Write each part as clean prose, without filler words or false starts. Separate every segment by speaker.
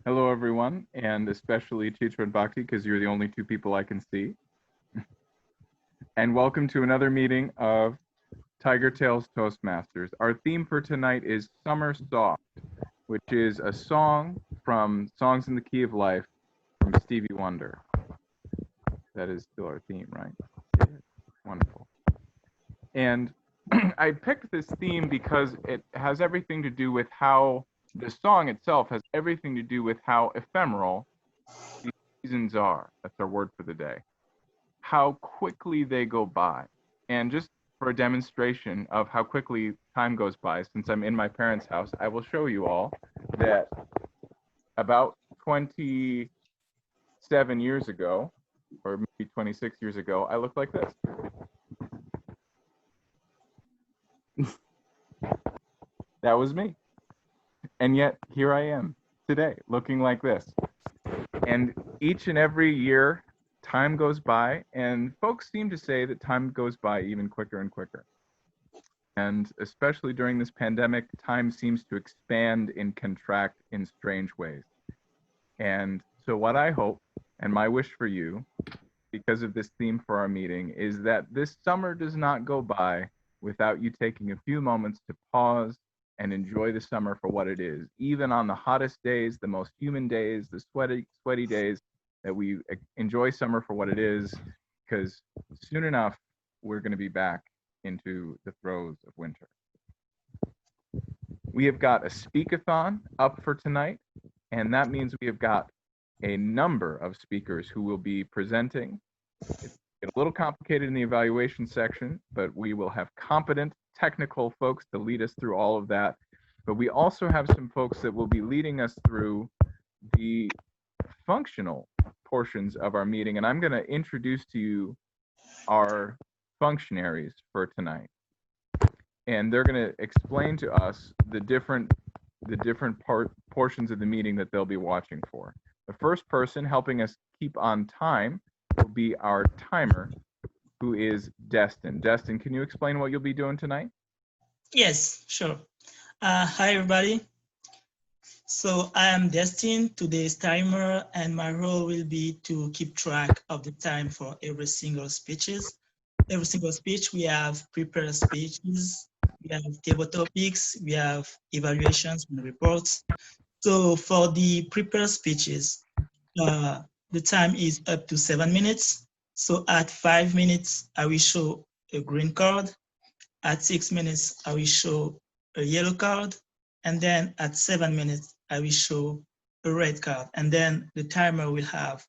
Speaker 1: Hello, everyone, and especially Chitra and Bhakti, because you're the only two people I can see. And welcome to another meeting of Tigertales Toastmasters. Our theme for tonight is Summer Soft, which is a song from Songs in the Key of Life from Stevie Wonder. That is still our theme, right? Yeah. Wonderful. And I picked this theme because it has everything to do with how the song itself has everything to do with how ephemeral the seasons are. That's our word for the day. How quickly they go by. And just for a demonstration of how quickly time goes by, since I'm in my parents' house, I will show you all that about 27 years ago, or maybe 26 years ago, I looked like this. That was me. And yet here I am today, looking like this. And each and every year, time goes by, and folks seem to say that time goes by even quicker and quicker. And especially during this pandemic, time seems to expand and contract in strange ways. And so what I hope, and my wish for you, because of this theme for our meeting, is that this summer does not go by without you taking a few moments to pause and enjoy the summer for what it is. Even on the hottest days, the most humid days, the sweaty days, that we enjoy summer for what it is, because soon enough, we're going to be back into the throes of winter. We have got a speakathon up for tonight, and that means we have got a number of speakers who will be presenting. It's a little complicated in the evaluation section, but we will have competent technical folks to lead us through all of that. But we also have some folks that will be leading us through the functional portions of our meeting. And I'm going to introduce to you our functionaries for tonight. And they're going to explain to us the different portions of the meeting that they'll be watching for. The first person helping us keep on time will be our timer, who is Destin. Destin, can you explain what you'll be doing tonight?
Speaker 2: Yes, sure. Hi, everybody. So I am Destin, today's timer, and my role will be to keep track of the time for every single speech. We have prepared speeches, we have table topics, we have evaluations and reports. So for the prepared speeches, the time is up to 7 minutes. So at 5 minutes, I will show a green card. At 6 minutes, I will show a yellow card. And then at 7 minutes, I will show a red card. And then the timer will have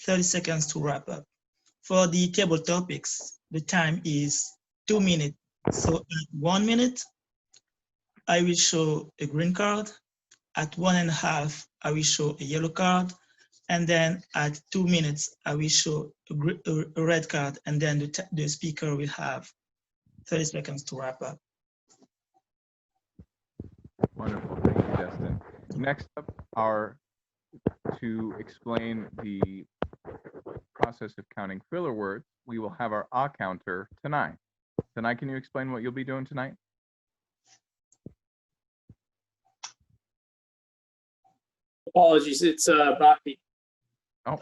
Speaker 2: 30 seconds to wrap up. For the table topics, the time is 2 minutes. So at 1 minute, I will show a green card. At 1.5, I will show a yellow card. And then at 2 minutes, I will show a red card, and then the speaker will have 30 seconds to wrap up.
Speaker 1: Wonderful, thank you, Destin. Next up are to explain the process of counting filler words. We will have our counter tonight. Tonight, can you explain what you'll be doing tonight?
Speaker 3: Apologies, it's Bhakti.
Speaker 1: Oh,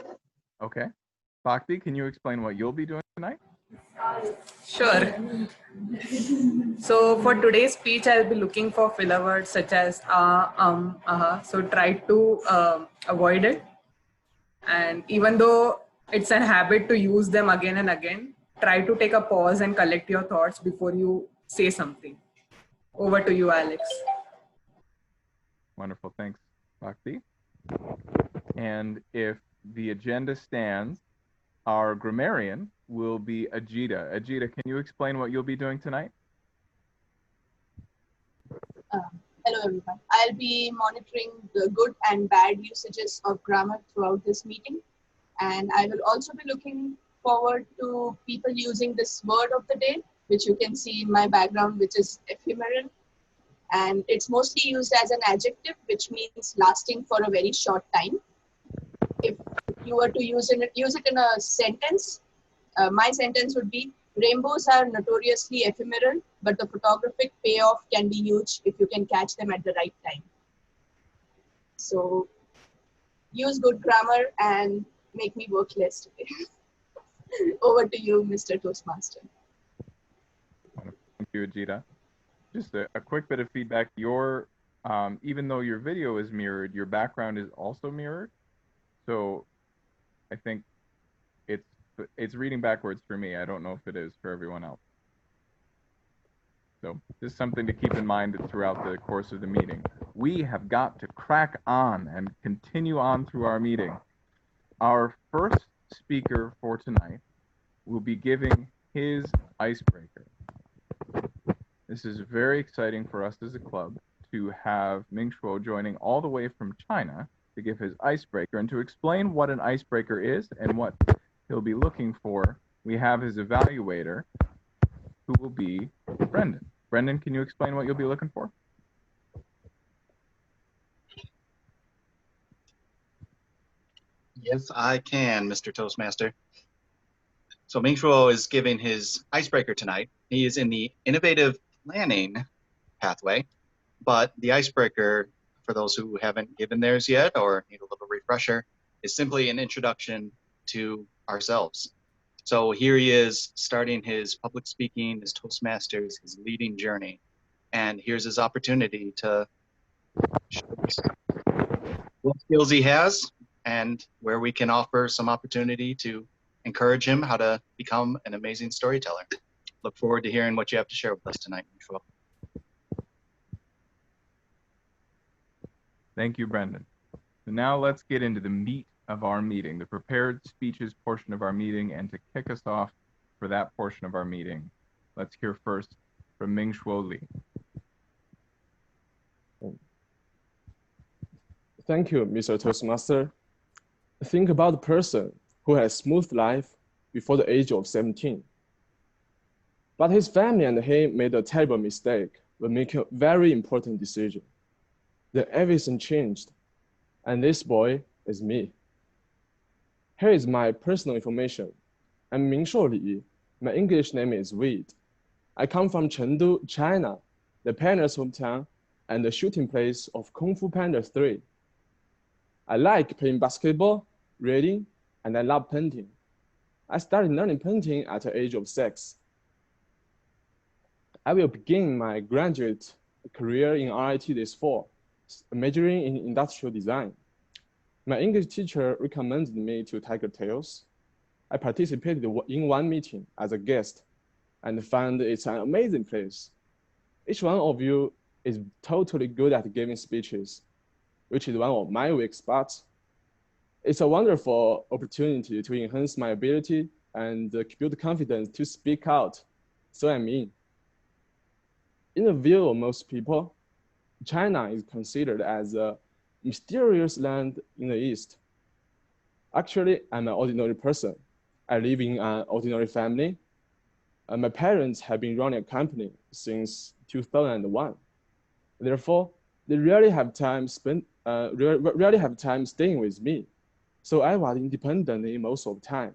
Speaker 1: okay. Bhakti, can you explain what you'll be doing tonight?
Speaker 4: Sure. So for today's speech, I'll be looking for filler words such as So try to avoid it. And even though it's a habit to use them again and again, try to take a pause and collect your thoughts before you say something. Over to you, Alex.
Speaker 1: Wonderful, thanks, Bhakti. And if the agenda stands, our grammarian will be Ajita. Ajita, can you explain what you'll be doing tonight?
Speaker 5: Hello, everyone. I'll be monitoring the good and bad usages of grammar throughout this meeting. And I will also be looking forward to people using this word of the day, which you can see in my background, which is ephemeral. And it's mostly used as an adjective, which means lasting for a very short time. If you were to use it in a sentence, my sentence would be, rainbows are notoriously ephemeral, but the photographic payoff can be huge if you can catch them at the right time. So use good grammar and make me work less today. Over to you, Mr. Toastmaster.
Speaker 1: Thank you, Ajita. Just a quick bit of feedback. Even though your video is mirrored, your background is also mirrored. So I think it's reading backwards for me. I don't know if it is for everyone else. So just something to keep in mind throughout the course of the meeting. We have got to crack on and continue on through our meeting. Our first speaker for tonight will be giving his icebreaker. This is very exciting for us as a club to have Ming Shuo joining all the way from China to give his icebreaker. And to explain what an icebreaker is and what he'll be looking for, we have his evaluator, who will be Brendan. Brendan, can you explain what you'll be looking for?
Speaker 6: Yes, I can, Mr. Toastmaster. So Ming Shuo is giving his icebreaker tonight. He is in the innovative planning pathway, but the icebreaker, for those who haven't given theirs yet or need a little refresher, is simply an introduction to ourselves. So here he is starting his public speaking, his Toastmasters, his leading journey. And here's his opportunity to show us what skills he has and where we can offer some opportunity to encourage him how to become an amazing storyteller. Look forward to hearing what you have to share with us tonight, Ming Shuo.
Speaker 1: Thank you, Brendan. So now let's get into the meat of our meeting, the prepared speeches portion of our meeting. And to kick us off for that portion of our meeting, let's hear first from Ming Shuo Li.
Speaker 7: Thank you, Mr. Toastmaster. Think about the person who has smooth life before the age of 17. But his family and him made a terrible mistake when making a very important decision. Then everything changed, and this boy is me. Here is my personal information. I'm Ming Shuo Li. My English name is Wade. I come from Chengdu, China, the Panda's hometown and the shooting place of Kung Fu Panda 3. I like playing basketball, reading, and I love painting. I started learning painting at the age of 6. I will begin my graduate career in RIT this fall, majoring in industrial design. My English teacher recommended me to Tigertales. I participated in one meeting as a guest and found it's an amazing place. Each one of you is totally good at giving speeches, which is one of my weak spots. It's a wonderful opportunity to enhance my ability and build confidence to speak out. So I'm in. In the view of most people, China is considered as a mysterious land in the East. Actually, I'm an ordinary person. I live in an ordinary family. My parents have been running a company since 2001. Therefore, they rarely have time staying with me. So I was independent in most of the time.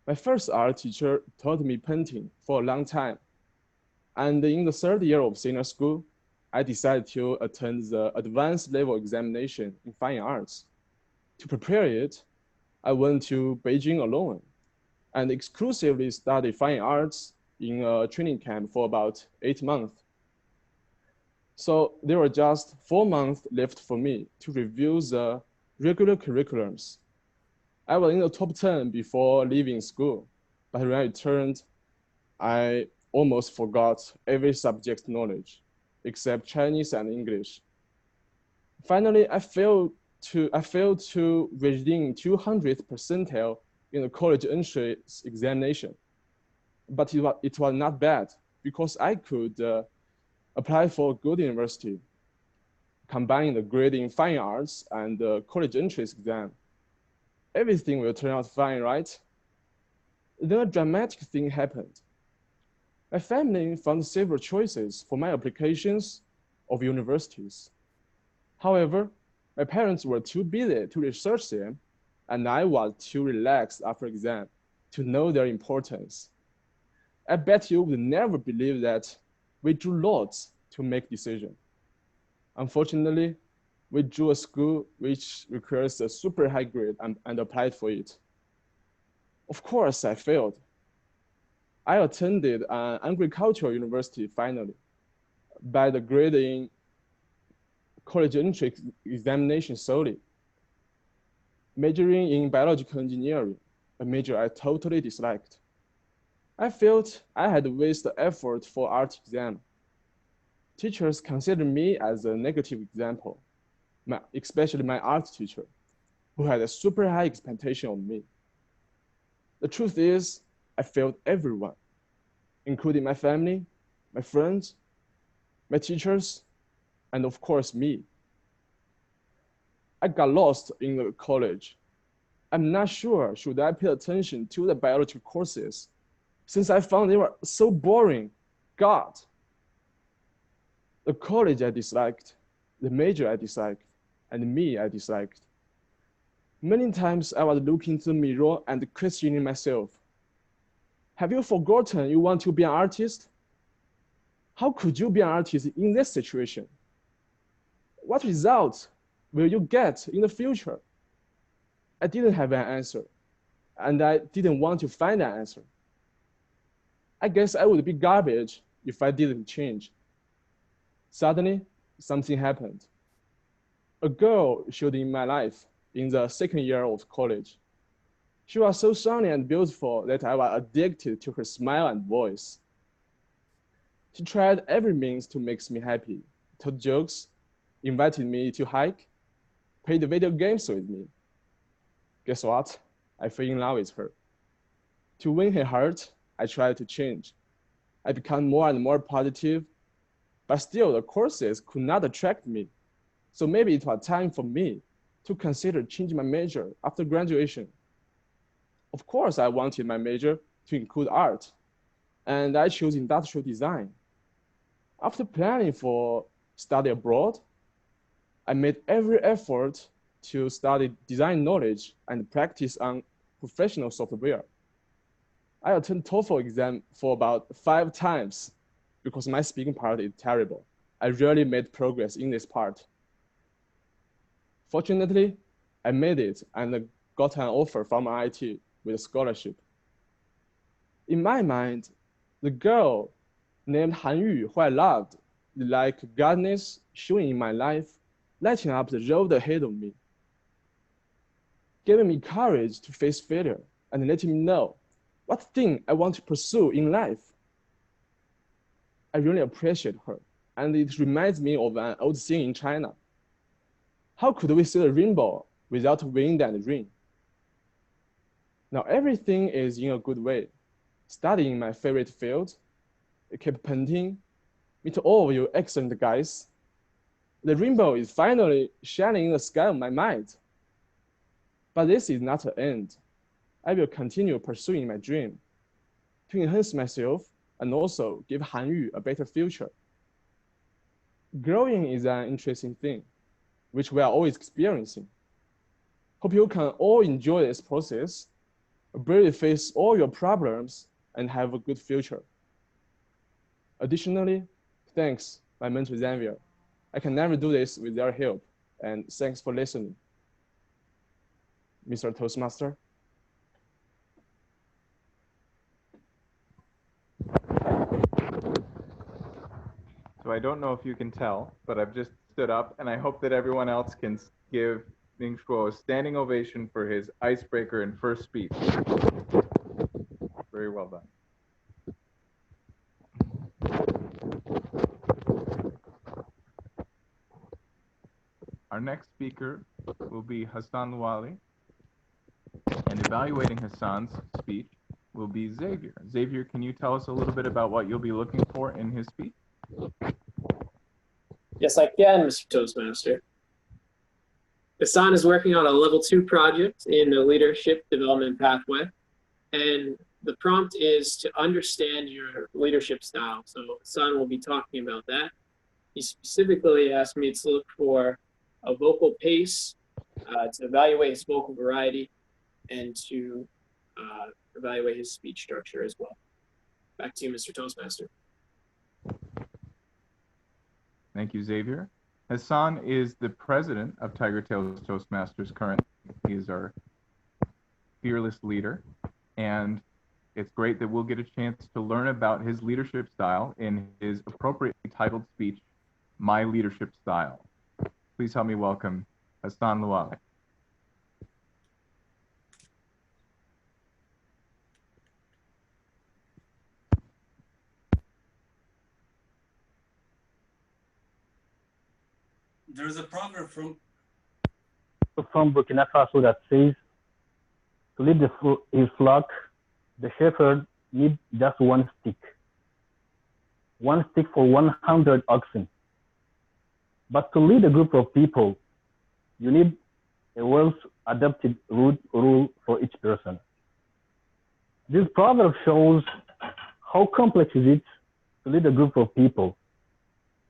Speaker 7: My first art teacher taught me painting for a long time. And in the third year of senior school, I decided to attend the advanced level examination in fine arts. To prepare it, I went to Beijing alone and exclusively studied fine arts in a training camp for about 8 months. So there were just 4 months left for me to review the regular curriculums. I was in the top 10 before leaving school, but when I returned, I almost forgot every subject knowledge except Chinese and English. Finally, I failed to within 200th percentile in the college entrance examination. But it was not bad because I could apply for a good university, combining the grade in fine arts and the college entrance exam. Everything will turn out fine, right? Then a dramatic thing happened. My family found several choices for my applications of universities. However, my parents were too busy to research them, and I was too relaxed after exam to know their importance. I bet you would never believe that we drew lots to make decisions. Unfortunately, We drew a school which requires a super high grade and applied for it. Of course, I failed. I attended an agricultural university finally, by the grade in college entry examination solely, majoring in biological engineering, a major I totally disliked. I felt I had wasted effort for art exam. Teachers considered me as a negative example, especially my art teacher, who had a super high expectation of me. The truth is, I failed everyone, including my family, my friends, my teachers, and of course me. I got lost in the college. I'm not sure should I pay attention to the biology courses since I found they were so boring. God. The college I disliked, the major I disliked, and me I disliked. Many times I was looking into the mirror and questioning myself. Have you forgotten you want to be an artist? How could you be an artist in this situation? What results will you get in the future? I didn't have an answer, and I didn't want to find an answer. I guess I would be garbage if I didn't change. Suddenly, something happened. A girl showed in my life in the second year of college. She was so sunny and beautiful that I was addicted to her smile and voice. She tried every means to make me happy, told jokes, invited me to hike, played video games with me. Guess what? I fell in love with her. To win her heart, I tried to change. I became more and more positive, but still the courses could not attract me. So maybe it was time for me to consider changing my major after graduation. Of course, I wanted my major to include art, and I chose industrial design. After planning for study abroad, I made every effort to study design knowledge and practice on professional software. I attended TOEFL exam for about 5 times because my speaking part is terrible. I rarely made progress in this part. Fortunately, I made it and got an offer from IIT with a scholarship. In my mind, the girl named Han Yu, who I loved, like goddess showing in my life, lighting up the road ahead of me, giving me courage to face failure and letting me know what thing I want to pursue in life. I really appreciate her, and it reminds me of an old saying in China. How could we see the rainbow without wind and rain? Now everything is in a good way. Studying my favorite field, I kept painting, meet all of you excellent guys. The rainbow is finally shining in the sky of my mind. But this is not the end. I will continue pursuing my dream to enhance myself and also give Han Yu a better future. Growing is an interesting thing, which we are always experiencing. Hope you can all enjoy this process, bravely face all your problems, and have a good future. Additionally, thanks, my mentor Xavier. I can never do this with their help, and thanks for listening. Mr. Toastmaster.
Speaker 1: So I don't know if you can tell, but I've just stood up, and I hope that everyone else can give Ming Shuo a standing ovation for his icebreaker and first speech. Very well done. Our next speaker will be Hassan Luali, and evaluating Hassan's speech will be Xavier. Xavier, can you tell us a little bit about what you'll be looking for in his speech?
Speaker 3: Yes, I can, Mr. Toastmaster. Hassan is working on a level 2 project in the leadership development pathway. And the prompt is to understand your leadership style. So Hassan will be talking about that. He specifically asked me to look for a vocal pace, to evaluate his vocal variety, and to evaluate his speech structure as well. Back to you, Mr. Toastmaster.
Speaker 1: Thank you, Xavier. Hassan is the president of Tigertales Toastmasters currently. He is our fearless leader, and it's great that we'll get a chance to learn about his leadership style in his appropriately titled speech, My Leadership Style. Please help me welcome Hassan Louale.
Speaker 8: There's a proverb from Burkina Faso that says, to lead his flock, the shepherd needs just one stick for 100 oxen. But to lead a group of people, you need a well-adapted rule for each person. This proverb shows how complex it is to lead a group of people.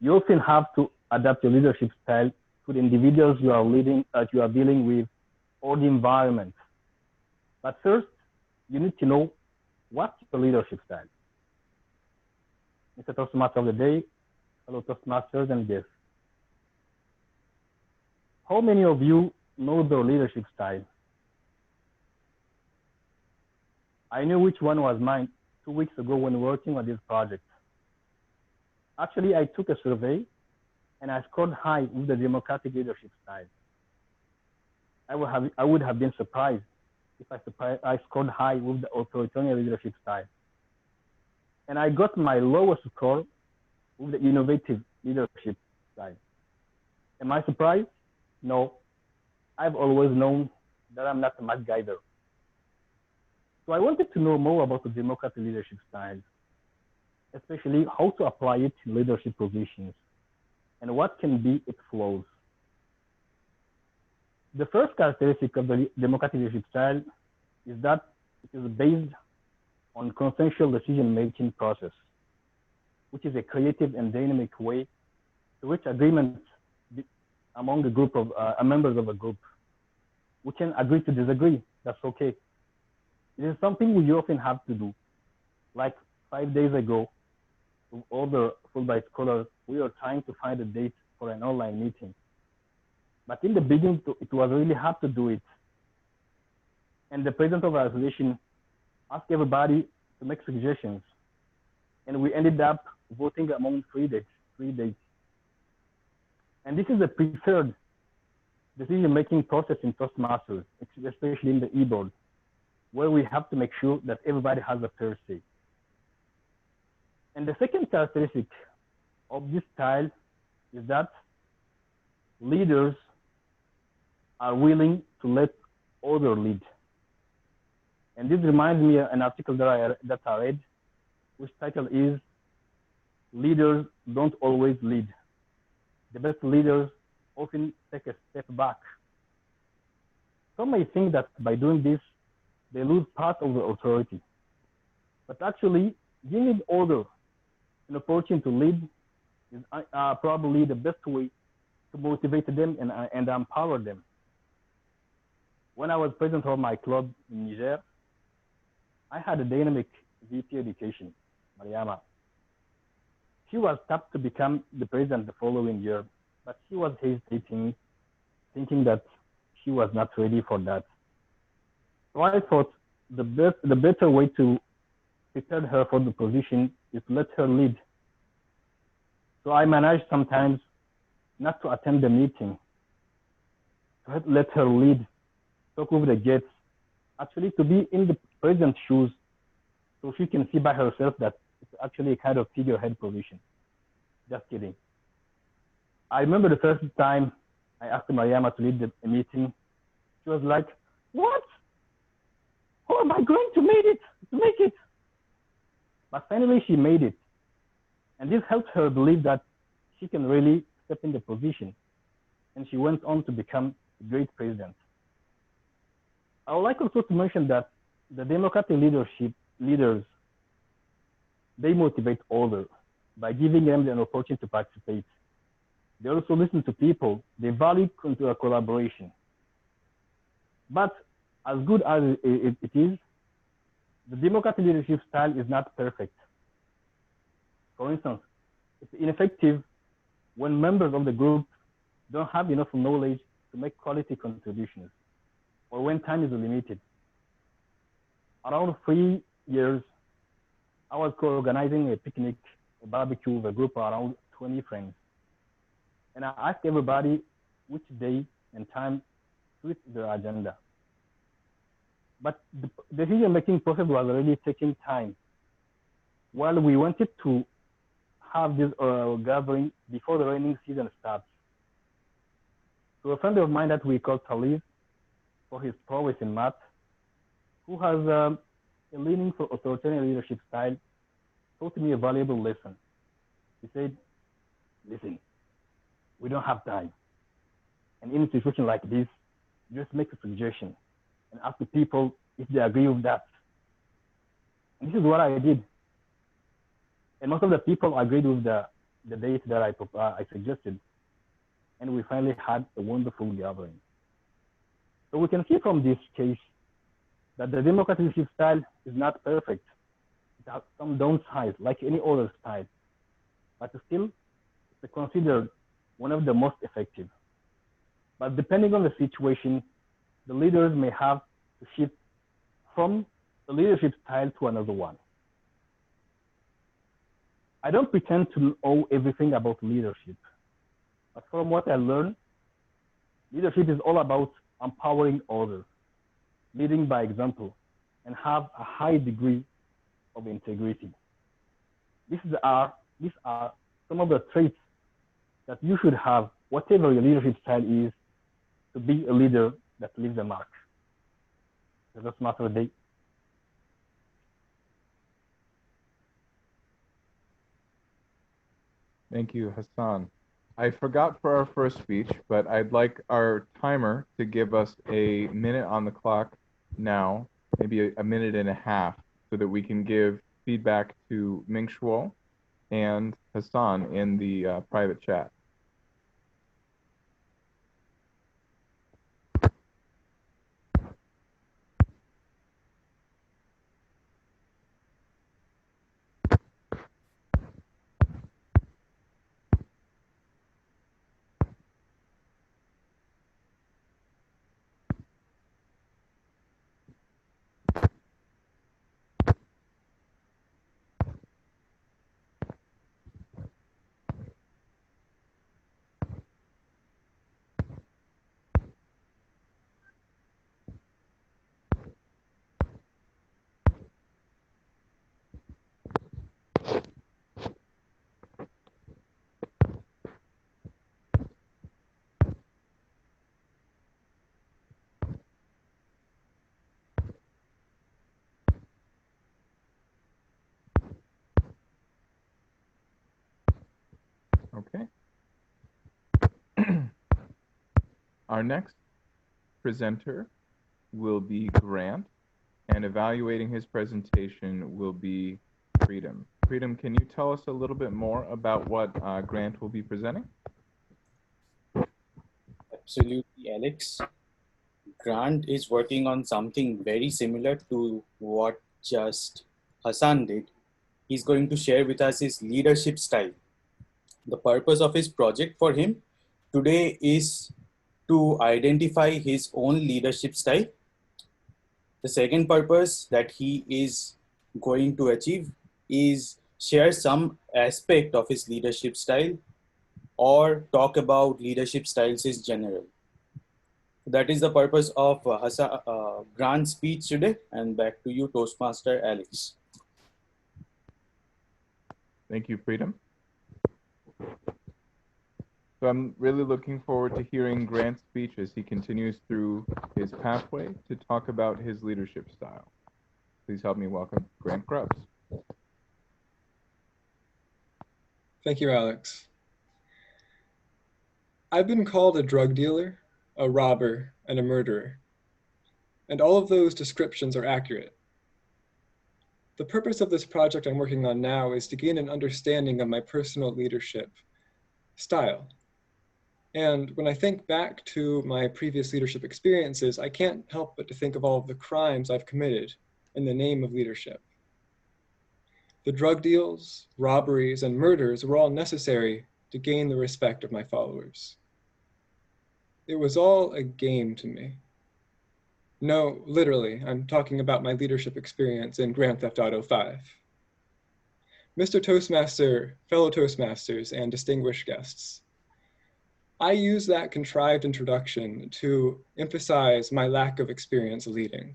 Speaker 8: You often have to adapt your leadership style to the individuals you are leading, you are dealing with, or the environment. But first, you need to know what's your leadership style. Mr. Toastmaster of the day, hello Toastmasters and guests. How many of you know their leadership style? I knew which one was mine 2 weeks ago when working on this project. Actually, I took a survey and I scored high with the democratic leadership style. I would have been surprised if I scored high with the authoritarian leadership style. And I got my lowest score with the innovative leadership style. Am I surprised? No. I've always known that I'm not a MacGyver. So I wanted to know more about the democratic leadership style, especially how to apply it in leadership positions and what can be its flaws. The first characteristic of the democratic leadership style is that it is based on consensual decision-making process, which is a creative and dynamic way to reach agreements among a group of members of a group. We can agree to disagree, that's okay. It is something we often have to do. Like 5 days ago, with all the Fulbright scholars, we were trying to find a date for an online meeting. But in the beginning, it was really hard to do it. And the president of our association asked everybody to make suggestions. And we ended up voting among three dates. And this is a preferred decision-making process in Toastmasters, especially in the e-board, where we have to make sure that everybody has a fair say. And the second characteristic of this style is that leaders are willing to let others lead. And this reminds me of an article that I read, which title is, Leaders Don't Always Lead. The best leaders often take a step back. Some may think that by doing this, they lose part of the authority. But actually, giving others an opportunity to lead is probably the best way to motivate them and empower them. When I was president of my club in Niger, I had a dynamic VP education, Mariama. She was tapped to become the president the following year, but she was hesitating, thinking that she was not ready for that. So I thought the better way to prepare her for the position is to let her lead. So I managed sometimes not to attend the meeting, to let her lead, talk with the guests, actually to be in the president's shoes so she can see by herself that it's actually a kind of figurehead position. Just kidding. I remember the first time I asked Mariama to lead the meeting, she was like, what? How am I going to make it? But finally she made it. And this helped her believe that she can really step in the position. And she went on to become a great president. I would like also to mention that the democratic leaders, they motivate others by giving them an opportunity to participate. They also listen to people. They value collaboration. But as good as it is, the democratic leadership style is not perfect. For instance, it's ineffective when members of the group don't have enough knowledge to make quality contributions, or when time is limited. Around 3 years, I was co-organizing a picnic, a barbecue with a group of around 20 friends. And I asked everybody which day and time suit their agenda. But the decision-making process was already taking time. While we wanted to have this gathering before the raining season starts. So a friend of mine that we call Talib, for his prowess in math, who has a leaning for authoritarian leadership style, taught me a valuable lesson. He said, listen, we don't have time. And in a situation like this, just make a suggestion and ask the people if they agree with that. And this is what I did. And most of the people agreed with the date that I suggested. And we finally had a wonderful gathering. So we can see from this case that the democratic leadership style is not perfect. It has some downsides, like any other style, but still it's considered one of the most effective. But depending on the situation, the leaders may have to shift from the leadership style to another one. I don't pretend to know everything about leadership, but from what I learned, leadership is all about empowering others, leading by example, and have a high degree of integrity. These are some of the traits that you should have, whatever your leadership style is, to be a leader that leaves a mark. So that's matter of the day.
Speaker 1: Thank you, Hassan. I forgot for our first speech, but I'd like our timer to give us a minute on the clock now, maybe a minute and a half, so that we can give feedback to Ming Shuo and Hassan in the private chat. Okay. Our next presenter will be Grant, and evaluating his presentation will be Freedom. Freedom, can you tell us a little bit more about what Grant will be presenting?
Speaker 9: Absolutely, Alex. Grant is working on something very similar to what just Hassan did. He's going to share with us his leadership style. The purpose of his project for him today is to identify his own leadership style. The second purpose that he is going to achieve is share some aspect of his leadership style or talk about leadership styles in general. That is the purpose of Grant's speech today. And back to you, Toastmaster Alex.
Speaker 1: Thank you, Freedom. So I'm really looking forward to hearing Grant's speech as he continues through his pathway to talk about his leadership style. Please help me welcome Grant Grubbs.
Speaker 10: Thank you, Alex. I've been called a drug dealer, a robber, and a murderer. And all of those descriptions are accurate. The purpose of this project I'm working on now is to gain an understanding of my personal leadership style. And when I think back to my previous leadership experiences, I can't help but to think of all of the crimes I've committed in the name of leadership. The drug deals, robberies, and murders were all necessary to gain the respect of my followers. it was all a game to me. No, literally, I'm talking about my leadership experience in Grand Theft Auto 5. Mr. Toastmaster, fellow Toastmasters, and distinguished guests, I use that contrived introduction to emphasize my lack of experience leading.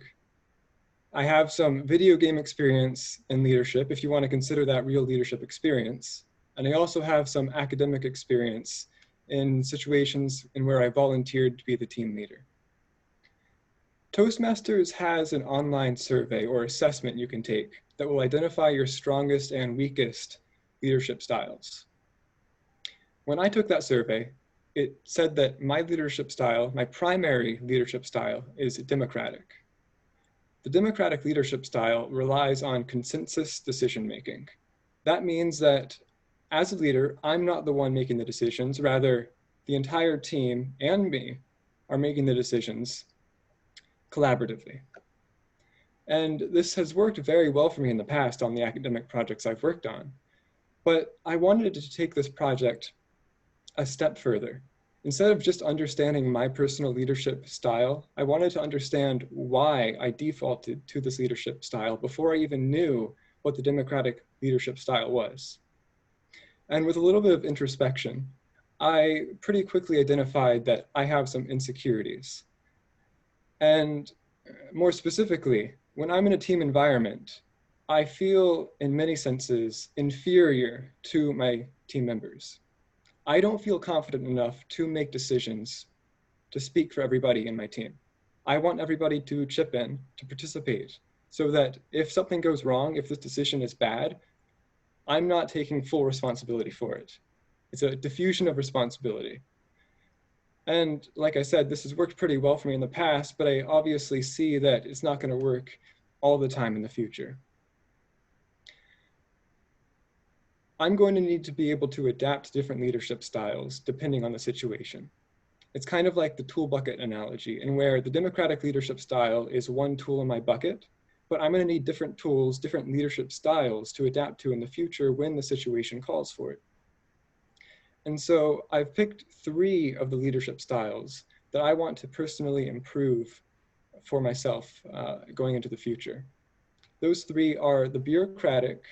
Speaker 10: I have some video game experience in leadership, if you want to consider that real leadership experience, and I also have some academic experience in situations in where I volunteered to be the team leader. Toastmasters has an online survey or assessment you can take that will identify your strongest and weakest leadership styles. When I took that survey, it said that my leadership style, my primary leadership style, is democratic. The democratic leadership style relies on consensus decision-making. That means that as a leader, I'm not the one making the decisions, rather the entire team and me are making the decisions collaboratively. And this has worked very well for me in the past on the academic projects I've worked on. But I wanted to take this project a step further. Instead of just understanding my personal leadership style, I wanted to understand why I defaulted to this leadership style before I even knew what the democratic leadership style was. And with a little bit of introspection, I pretty quickly identified that I have some insecurities. And more specifically, when I'm in a team environment, I feel in many senses inferior to my team members. I don't feel confident enough to make decisions to speak for everybody in my team. I want everybody to chip in, to participate, so that if something goes wrong, if this decision is bad, I'm not taking full responsibility for it. It's a diffusion of responsibility. And like I said, this has worked pretty well for me in the past, but I obviously see that it's not going to work all the time in the future. I'm going to need to be able to adapt to different leadership styles depending on the situation. It's kind of like the tool bucket analogy, in where the democratic leadership style is one tool in my bucket, but I'm going to need different tools, different leadership styles to adapt to in the future when the situation calls for it. And so I've picked 3 of the leadership styles that I want to personally improve for myself going into the future. Those 3 are the bureaucratic,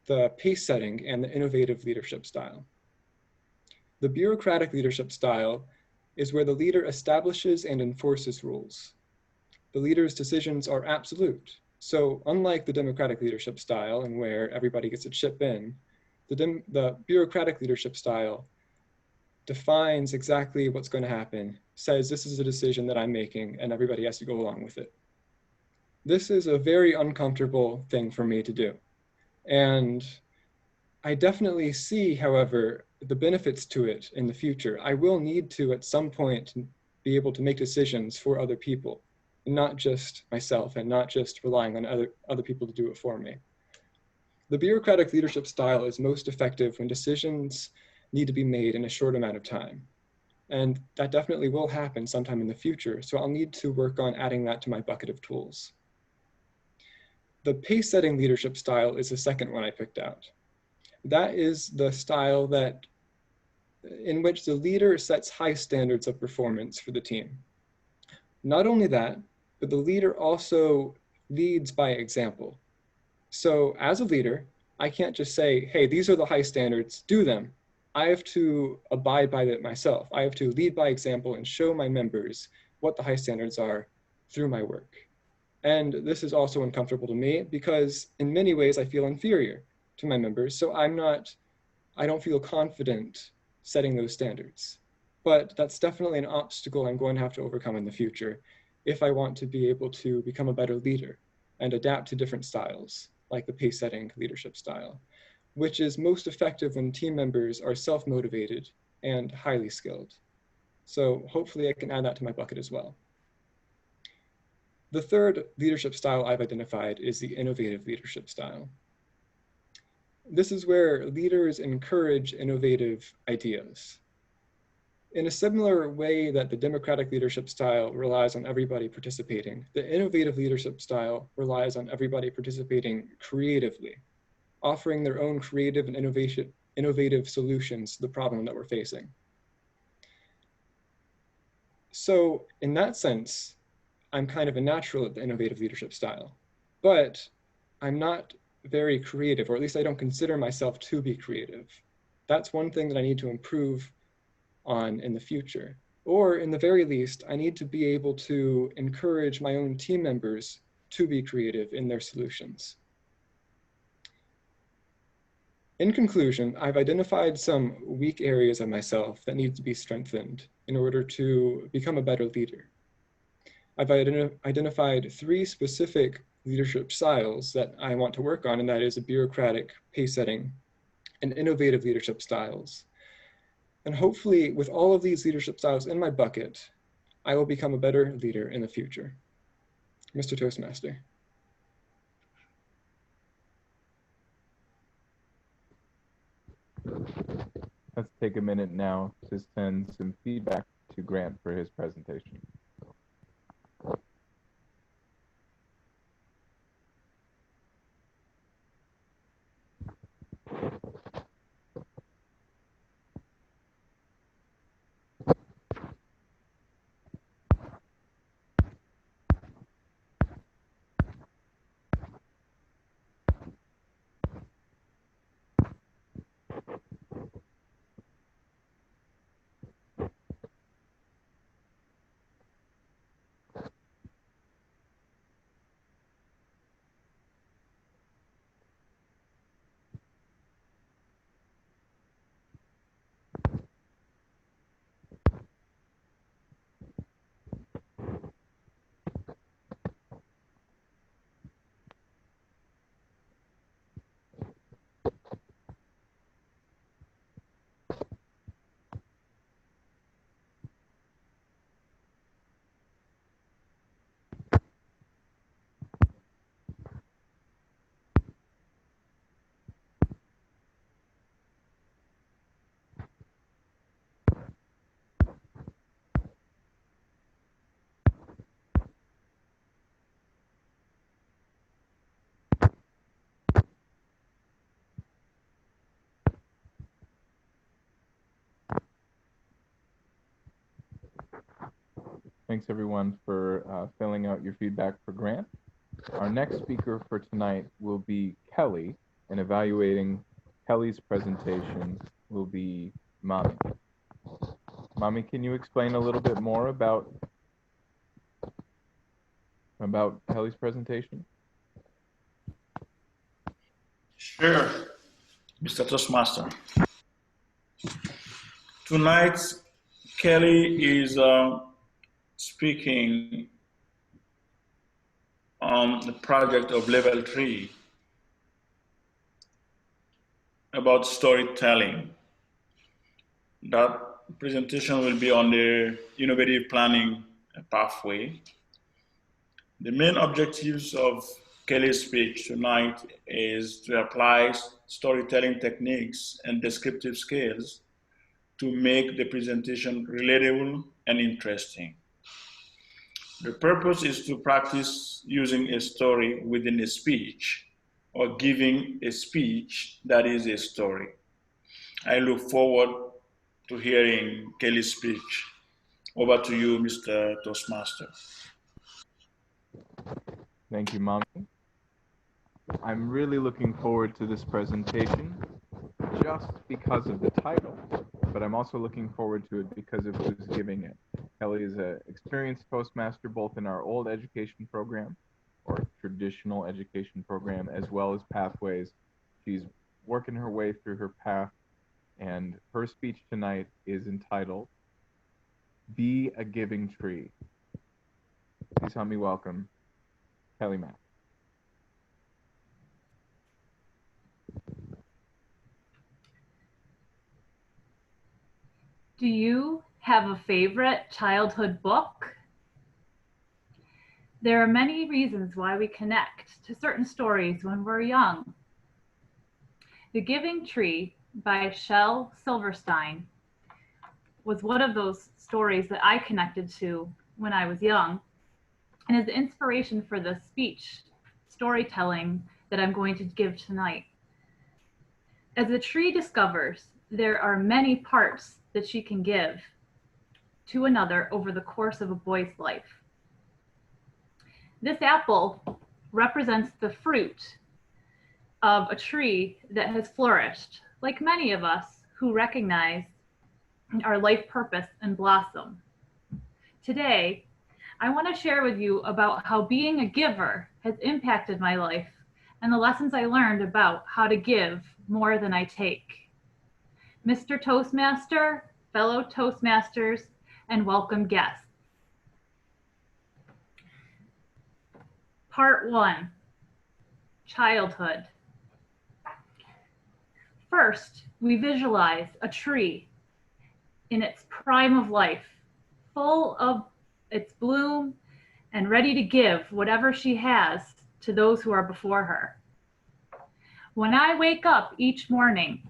Speaker 10: the pace setting, and the innovative leadership style. The bureaucratic leadership style is where the leader establishes and enforces rules. The leader's decisions are absolute. So unlike the democratic leadership style, and where everybody gets to chip in, the bureaucratic leadership style defines exactly what's going to happen, says this is a decision that I'm making, and everybody has to go along with it. This is a very uncomfortable thing for me to do. And I definitely see, however, the benefits to it in the future. I will need to, at some point, be able to make decisions for other people, and not just myself, and not just relying on other people to do it for me. The bureaucratic leadership style is most effective when decisions need to be made in a short amount of time. And that definitely will happen sometime in the future, so I'll need to work on adding that to my bucket of tools. The pace-setting leadership style is the second one I picked out. That is the style in which the leader sets high standards of performance for the team. Not only that, but the leader also leads by example. So as a leader, I can't just say, hey, these are the high standards, do them. I have to abide by that myself. I have to lead by example and show my members what the high standards are through my work. And this is also uncomfortable to me because in many ways I feel inferior to my members. So I don't feel confident setting those standards. But that's definitely an obstacle I'm going to have to overcome in the future if I want to be able to become a better leader and adapt to different styles, like the pace-setting leadership style, which is most effective when team members are self-motivated and highly skilled. So hopefully I can add that to my bucket as well. The third leadership style I've identified is the innovative leadership style. This is where leaders encourage innovative ideas. In a similar way that the democratic leadership style relies on everybody participating, the innovative leadership style relies on everybody participating creatively, offering their own creative and innovative solutions to the problem that we're facing. So in that sense, I'm kind of a natural at the innovative leadership style, but I'm not very creative, or at least I don't consider myself to be creative. That's one thing that I need to improve on in the future. Or in the very least, I need to be able to encourage my own team members to be creative in their solutions. In conclusion, I've identified some weak areas of myself that need to be strengthened in order to become a better leader. I've identified 3 specific leadership styles that I want to work on, and that is a bureaucratic, pace-setting, and innovative leadership styles. And hopefully, with all of these leadership styles in my bucket, I will become a better leader in the future. Mr. Toastmaster.
Speaker 1: Let's take a minute now to send some feedback to Grant for his presentation. Thanks everyone for filling out your feedback for Grant. Our next speaker for tonight will be Kelly, and evaluating Kelly's presentation will be Mami. Mami, can you explain a little bit more about Kelly's presentation?
Speaker 11: Sure, Mr. Toastmaster. Tonight, Kelly is speaking on the project of level 3 about storytelling. That presentation will be on the innovative planning pathway. The main objectives of Kelly's speech tonight is to apply storytelling techniques and descriptive skills to make the presentation relatable and interesting. The purpose is to practice using a story within a speech or giving a speech that is a story. I look forward to hearing Kelly's speech. Over to you, Mr. Toastmaster.
Speaker 1: Thank you, Mommy. I'm really looking forward to this presentation just because of the title, but I'm also looking forward to it because of who's giving it. Kelly is an experienced Toastmaster both in our old education program or traditional education program as well as Pathways. She's working her way through her path, and her speech tonight is entitled Be a Giving Tree. Please help me welcome Kelly Mack.
Speaker 12: Do you have a favorite childhood book? There are many reasons why we connect to certain stories when we're young. The Giving Tree by Shel Silverstein was one of those stories that I connected to when I was young, and is the inspiration for the speech storytelling that I'm going to give tonight. As the tree discovers, there are many parts that she can give. to another over the course of a boy's life. This apple represents the fruit of a tree that has flourished, like many of us who recognize our life purpose and blossom. Today, I want to share with you about how being a giver has impacted my life and the lessons I learned about how to give more than I take. Mr. Toastmaster, fellow Toastmasters, and welcome guests. Part 1, childhood. First, we visualize a tree in its prime of life, full of its bloom and ready to give whatever she has to those who are before her. When I wake up each morning,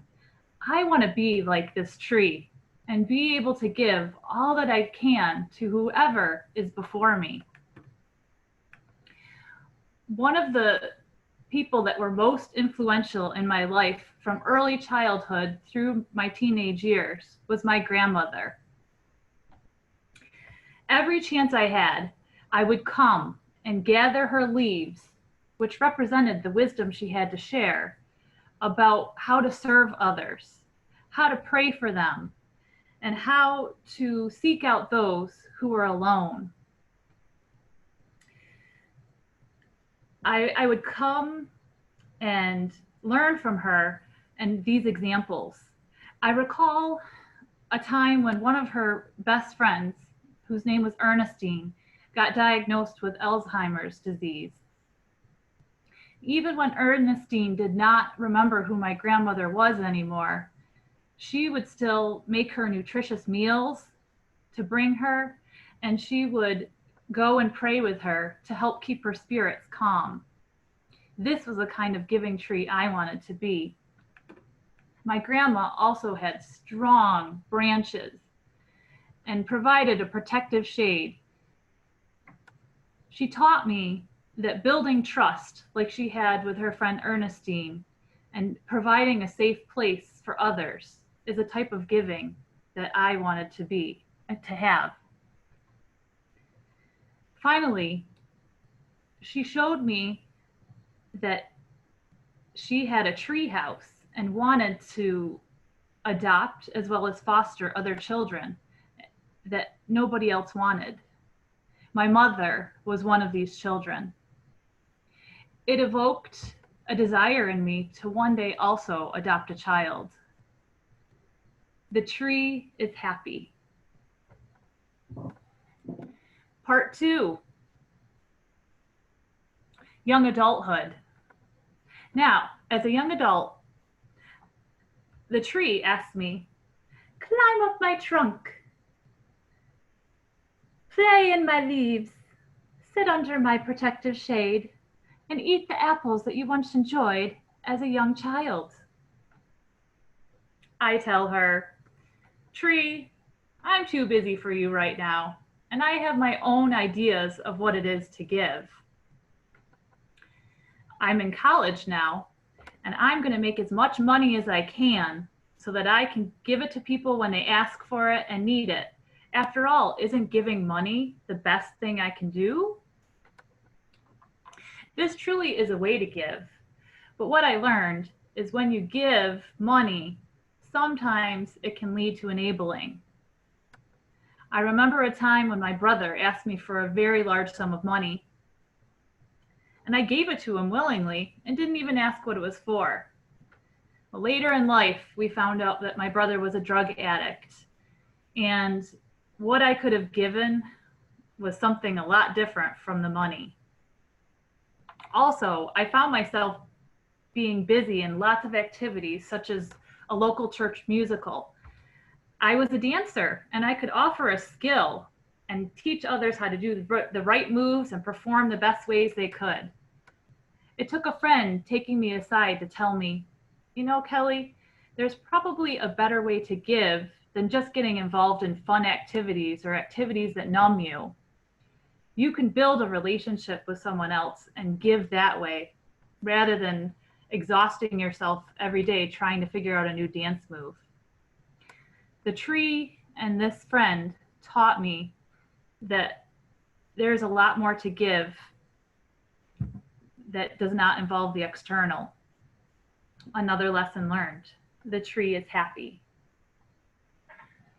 Speaker 12: I want to be like this tree and be able to give all that I can to whoever is before me. One of the people that were most influential in my life from early childhood through my teenage years was my grandmother. Every chance I had, I would come and gather her leaves, which represented the wisdom she had to share about how to serve others, how to pray for them, and how to seek out those who are alone. I would come and learn from her and these examples. I recall a time when one of her best friends, whose name was Ernestine, got diagnosed with Alzheimer's disease. Even when Ernestine did not remember who my grandmother was anymore, she would still make her nutritious meals to bring her, and she would go and pray with her to help keep her spirits calm. This was the kind of giving tree I wanted to be. My grandma also had strong branches and provided a protective shade. She taught me that building trust, like she had with her friend Ernestine, and providing a safe place for others is a type of giving that I wanted to have. Finally, she showed me that she had a tree house and wanted to adopt as well as foster other children that nobody else wanted. My mother was one of these children. It evoked a desire in me to one day also adopt a child. The tree is happy. Part 2, young adulthood. Now, as a young adult, the tree asked me, climb up my trunk, play in my leaves, sit under my protective shade, and eat the apples that you once enjoyed as a young child. I tell her, tree, I'm too busy for you right now, and I have my own ideas of what it is to give. I'm in college now, and I'm going to make as much money as I can so that I can give it to people when they ask for it and need it. After all, isn't giving money the best thing I can do? This truly is a way to give. But what I learned is when you give money, sometimes it can lead to enabling. I remember a time when my brother asked me for a very large sum of money, and I gave it to him willingly and didn't even ask what it was for. Well, later in life, we found out that my brother was a drug addict, and what I could have given was something a lot different from the money. Also, I found myself being busy in lots of activities, such as a local church musical. I was a dancer, and I could offer a skill and teach others how to do the right moves and perform the best ways they could. It took a friend taking me aside to tell me, you know, Kelly, there's probably a better way to give than just getting involved in fun activities or activities that numb you. You can build a relationship with someone else and give that way, rather than exhausting yourself every day trying to figure out a new dance move. The tree and this friend taught me that there's a lot more to give that does not involve the external. Another lesson learned: the tree is happy.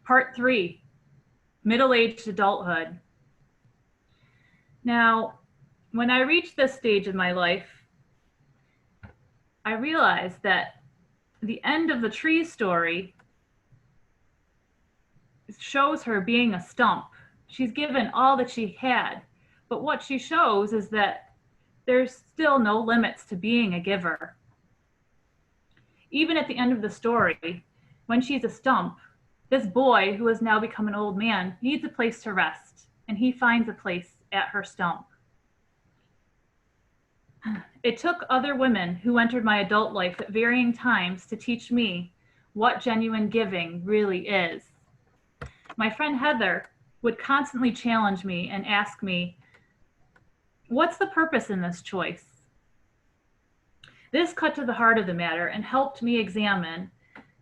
Speaker 12: Part 3, middle-aged adulthood. Now, when I reached this stage of my life, I realized that the end of the tree story shows her being a stump. She's given all that she had, but what she shows is that there's still no limits to being a giver. Even at the end of the story, when she's a stump, this boy, who has now become an old man, needs a place to rest, and he finds a place at her stump. It took other women who entered my adult life at varying times to teach me what genuine giving really is. My friend Heather would constantly challenge me and ask me, "What's the purpose in this choice?" This cut to the heart of the matter and helped me examine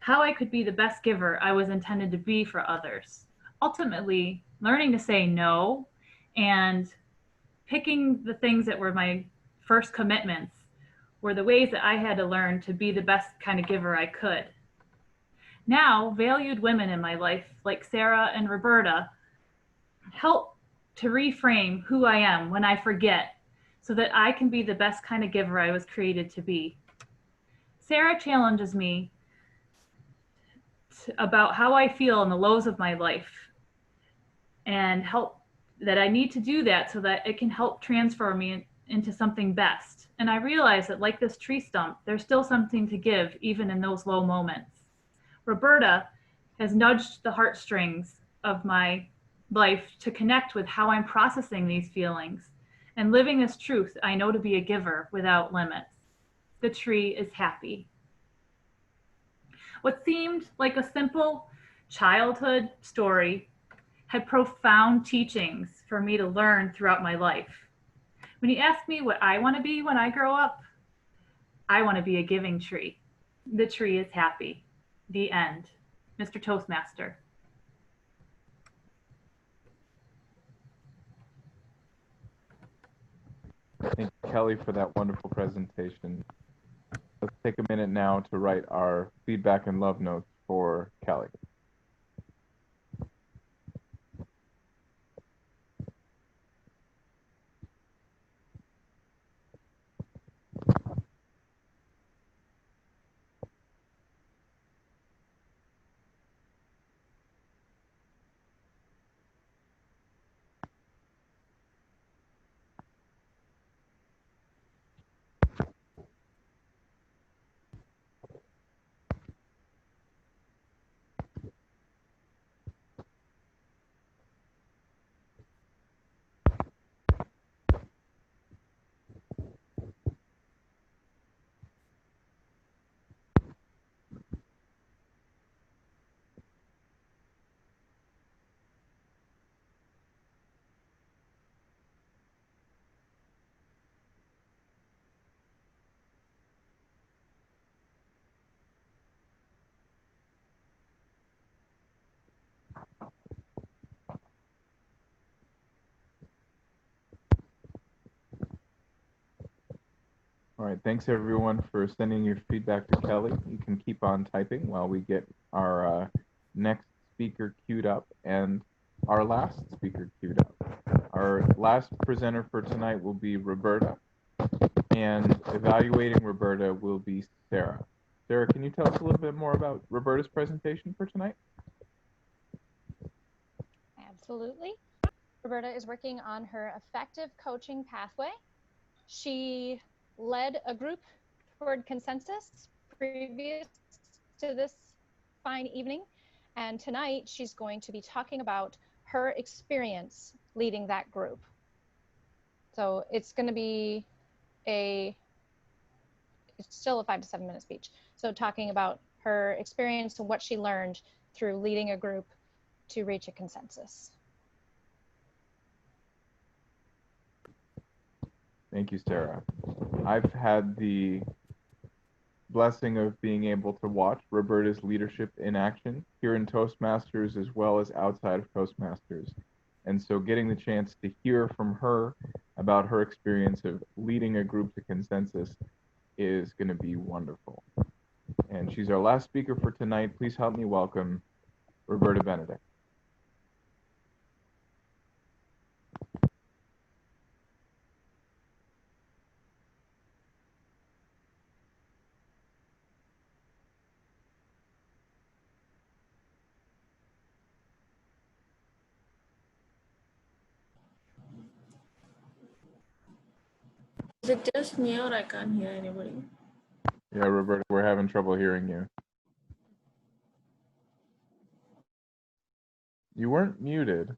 Speaker 12: how I could be the best giver I was intended to be for others. Ultimately, learning to say no and picking the things that were my first commitments were the ways that I had to learn to be the best kind of giver I could. Now, valued women in my life, like Sarah and Roberta, help to reframe who I am when I forget, so that I can be the best kind of giver I was created to be. Sarah challenges me about how I feel in the lows of my life, and help that I need to do that so that it can help transform me into something best. And I realize that, like this tree stump, there's still something to give even in those low moments. Roberta has nudged the heartstrings of my life to connect with how I'm processing these feelings and living this truth I know to be a giver without limits. The tree is happy. What seemed like a simple childhood story had profound teachings for me to learn throughout my life. When you ask me what I want to be when I grow up, I want to be a giving tree. The tree is happy. The end. Mr. Toastmaster.
Speaker 1: Thank you, Kelly, for that wonderful presentation. Let's take a minute now to write our feedback and love notes for Kelly. All right, thanks everyone for sending your feedback to Kelly. You can keep on typing while we get our next speaker queued up and our last speaker queued up. Our last presenter for tonight will be Roberta, and evaluating Roberta will be Sarah. Sarah, can you tell us a little bit more about Roberta's presentation for tonight?
Speaker 13: Absolutely. Roberta is working on her effective coaching pathway. She led a group toward consensus previous to this fine evening, and tonight she's going to be talking about her experience leading that group. So it's going to be it's still a 5 to 7 minute speech. So talking about her experience and what she learned through leading a group to reach a consensus.
Speaker 1: Thank you, Sarah. I've had the blessing of being able to watch Roberta's leadership in action here in Toastmasters as well as outside of Toastmasters. And so getting the chance to hear from her about her experience of leading a group to consensus is going to be wonderful. And she's our last speaker for tonight. Please help me welcome Roberta Benedict.
Speaker 14: Is it just me or I can't hear anybody?
Speaker 1: Yeah, Roberta, we're having trouble hearing you. You weren't muted.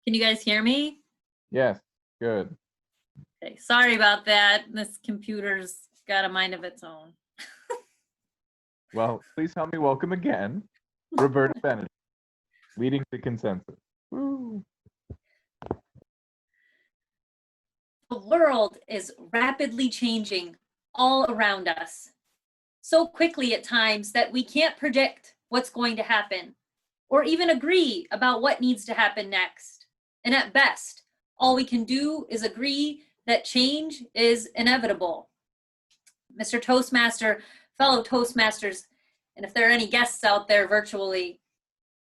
Speaker 15: Can you guys hear me?
Speaker 1: Yes, good.
Speaker 15: Okay, sorry about that. This computer's got a mind of its own.
Speaker 1: Well, please help me welcome again Roberta Benedict, leading to consensus. Woo.
Speaker 15: The world is rapidly changing all around us, so quickly at times that we can't predict what's going to happen or even agree about what needs to happen next. And at best, all we can do is agree that change is inevitable. Mr. Toastmaster, fellow Toastmasters, and if there are any guests out there virtually,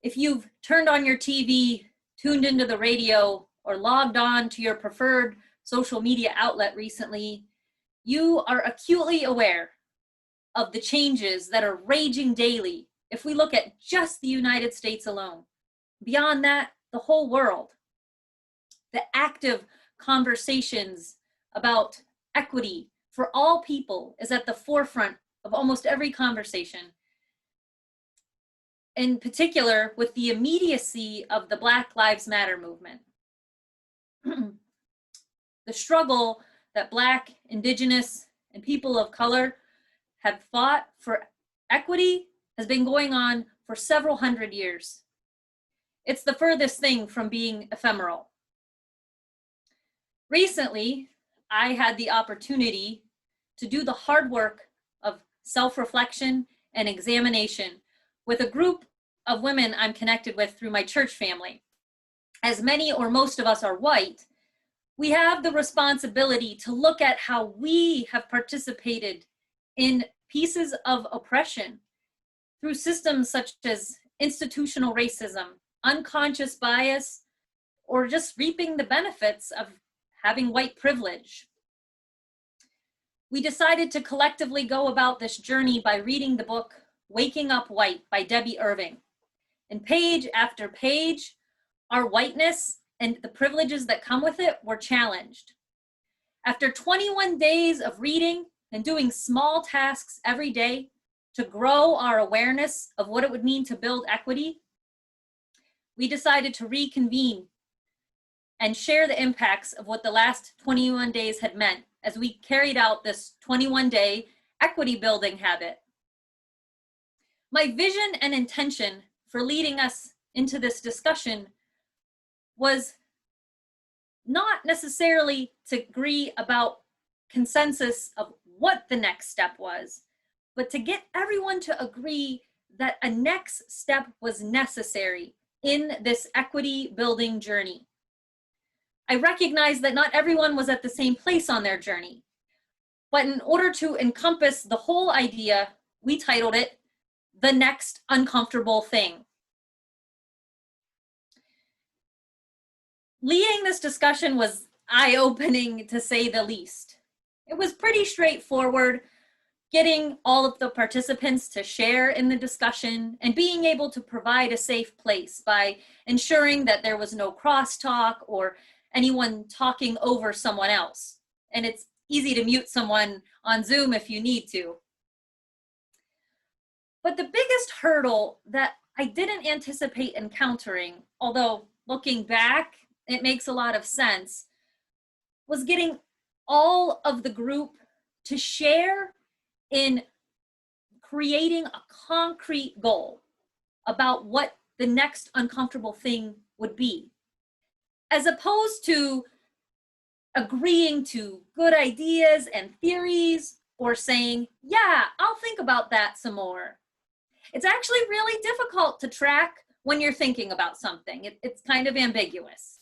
Speaker 15: if you've turned on your TV, tuned into the radio, or logged on to your preferred social media outlet recently, you are acutely aware of the changes that are raging daily if we look at just the United States alone. Beyond that, the whole world. The active conversations about equity for all people is at the forefront of almost every conversation. In particular, with the immediacy of the Black Lives Matter movement. The struggle that Black, Indigenous, and people of color have fought for equity has been going on for several hundred years. It's the furthest thing from being ephemeral. Recently, I had the opportunity to do the hard work of self-reflection and examination with a group of women I'm connected with through my church family. As many or most of us are white, we have the responsibility to look at how we have participated in pieces of oppression through systems such as institutional racism, unconscious bias, or just reaping the benefits of having white privilege. We decided to collectively go about this journey by reading the book Waking Up White by Debbie Irving. And page after page, our whiteness and the privileges that come with it were challenged. After 21 days of reading and doing small tasks every day to grow our awareness of what it would mean to build equity, we decided to reconvene and share the impacts of what the last 21 days had meant as we carried out this 21-day equity building habit. My vision and intention for leading us into this discussion was not necessarily to agree about consensus of what the next step was, but to get everyone to agree that a next step was necessary in this equity building journey. I recognize that not everyone was at the same place on their journey, but in order to encompass the whole idea, we titled it The Next Uncomfortable Thing. Leading this discussion was eye-opening, to say the least. It was pretty straightforward, getting all of the participants to share in the discussion and being able to provide a safe place by ensuring that there was no crosstalk or anyone talking over someone else. And it's easy to mute someone on Zoom if you need to. But the biggest hurdle that I didn't anticipate encountering, although looking back, it makes a lot of sense, was getting all of the group to share in creating a concrete goal about what the next uncomfortable thing would be, as opposed to agreeing to good ideas and theories or saying, yeah, I'll think about that some more. It's actually really difficult to track when you're thinking about something. It's kind of ambiguous.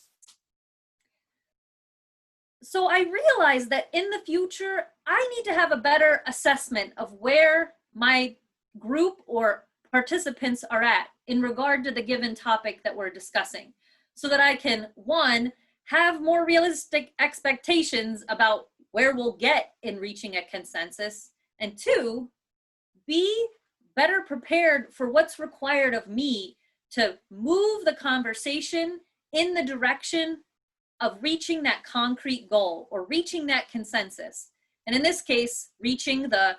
Speaker 15: So I realized that in the future, I need to have a better assessment of where my group or participants are at in regard to the given topic that we're discussing, so that I can, one, have more realistic expectations about where we'll get in reaching a consensus, and two, be better prepared for what's required of me to move the conversation in the direction of reaching that concrete goal or reaching that consensus. And in this case, reaching the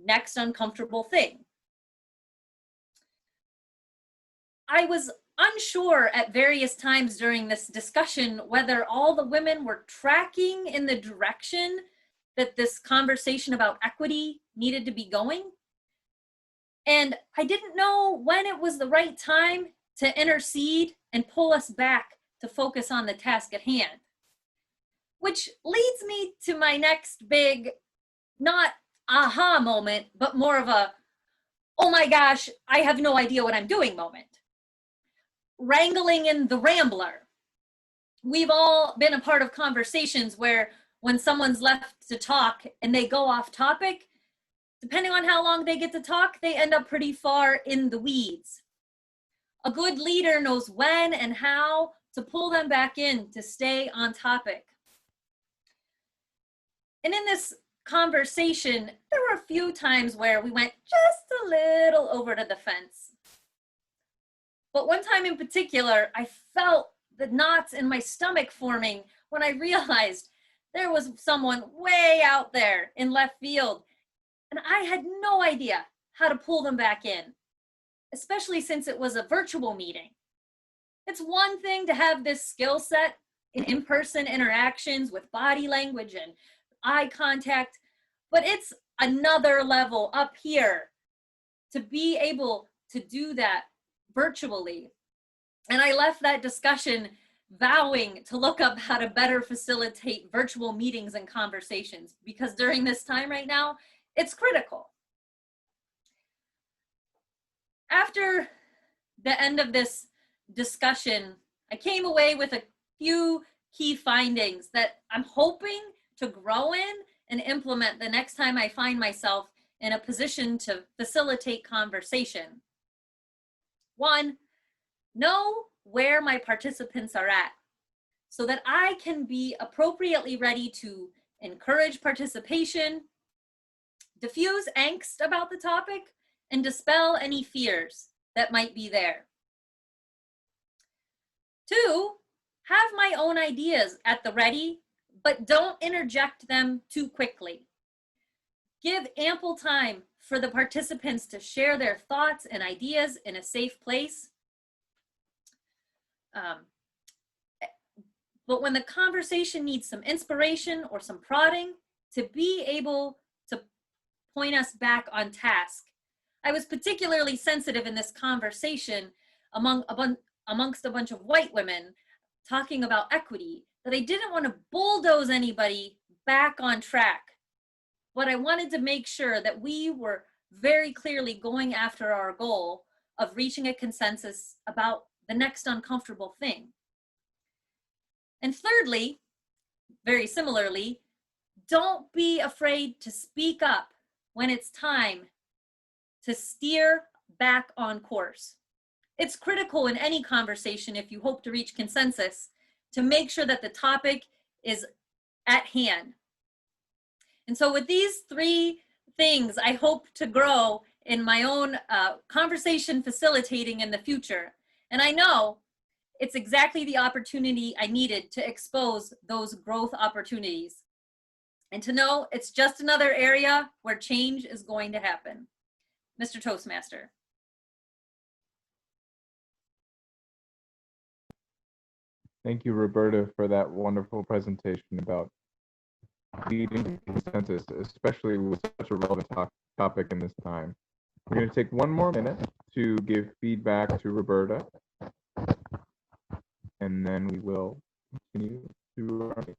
Speaker 15: next uncomfortable thing. I was unsure at various times during this discussion whether all the women were tracking in the direction that this conversation about equity needed to be going. And I didn't know when it was the right time to intercede and pull us back to focus on the task at hand. Which leads me to my next big, not aha moment, but more of a, oh my gosh, I have no idea what I'm doing moment. Wrangling in the Rambler. We've all been a part of conversations where when someone's left to talk and they go off topic, depending on how long they get to talk, they end up pretty far in the weeds. A good leader knows when and how to pull them back in to stay on topic. And in this conversation, there were a few times where we went just a little over to the fence. But one time in particular, I felt the knots in my stomach forming when I realized there was someone way out there in left field, and I had no idea how to pull them back in, especially since it was a virtual meeting. It's one thing to have this skill set in in-person interactions with body language and eye contact, but it's another level up here to be able to do that virtually. And I left that discussion vowing to look up how to better facilitate virtual meetings and conversations, because during this time right now, it's critical. After the end of this discussion, I came away with a few key findings that I'm hoping to grow in and implement the next time I find myself in a position to facilitate conversation. One, know where my participants are at so that I can be appropriately ready to encourage participation, diffuse angst about the topic, and dispel any fears that might be there. Two, have my own ideas at the ready, but don't interject them too quickly. Give ample time for the participants to share their thoughts and ideas in a safe place. But when the conversation needs some inspiration or some prodding, to be able to point us back on task. I was particularly sensitive in this conversation amongst a bunch of white women talking about equity, that I didn't want to bulldoze anybody back on track, but I wanted to make sure that we were very clearly going after our goal of reaching a consensus about the next uncomfortable thing. And thirdly, very similarly, don't be afraid to speak up when it's time to steer back on course. It's critical in any conversation, if you hope to reach consensus, to make sure that the topic is at hand. And so with these three things, I hope to grow in my own conversation facilitating in the future. And I know it's exactly the opportunity I needed to expose those growth opportunities. And to know it's just another area where change is going to happen. Mr. Toastmaster.
Speaker 1: Thank you, Roberta, for that wonderful presentation about leading consensus, especially with such a relevant topic in this time. We're going to take one more minute to give feedback to Roberta, and then we will continue to our meeting.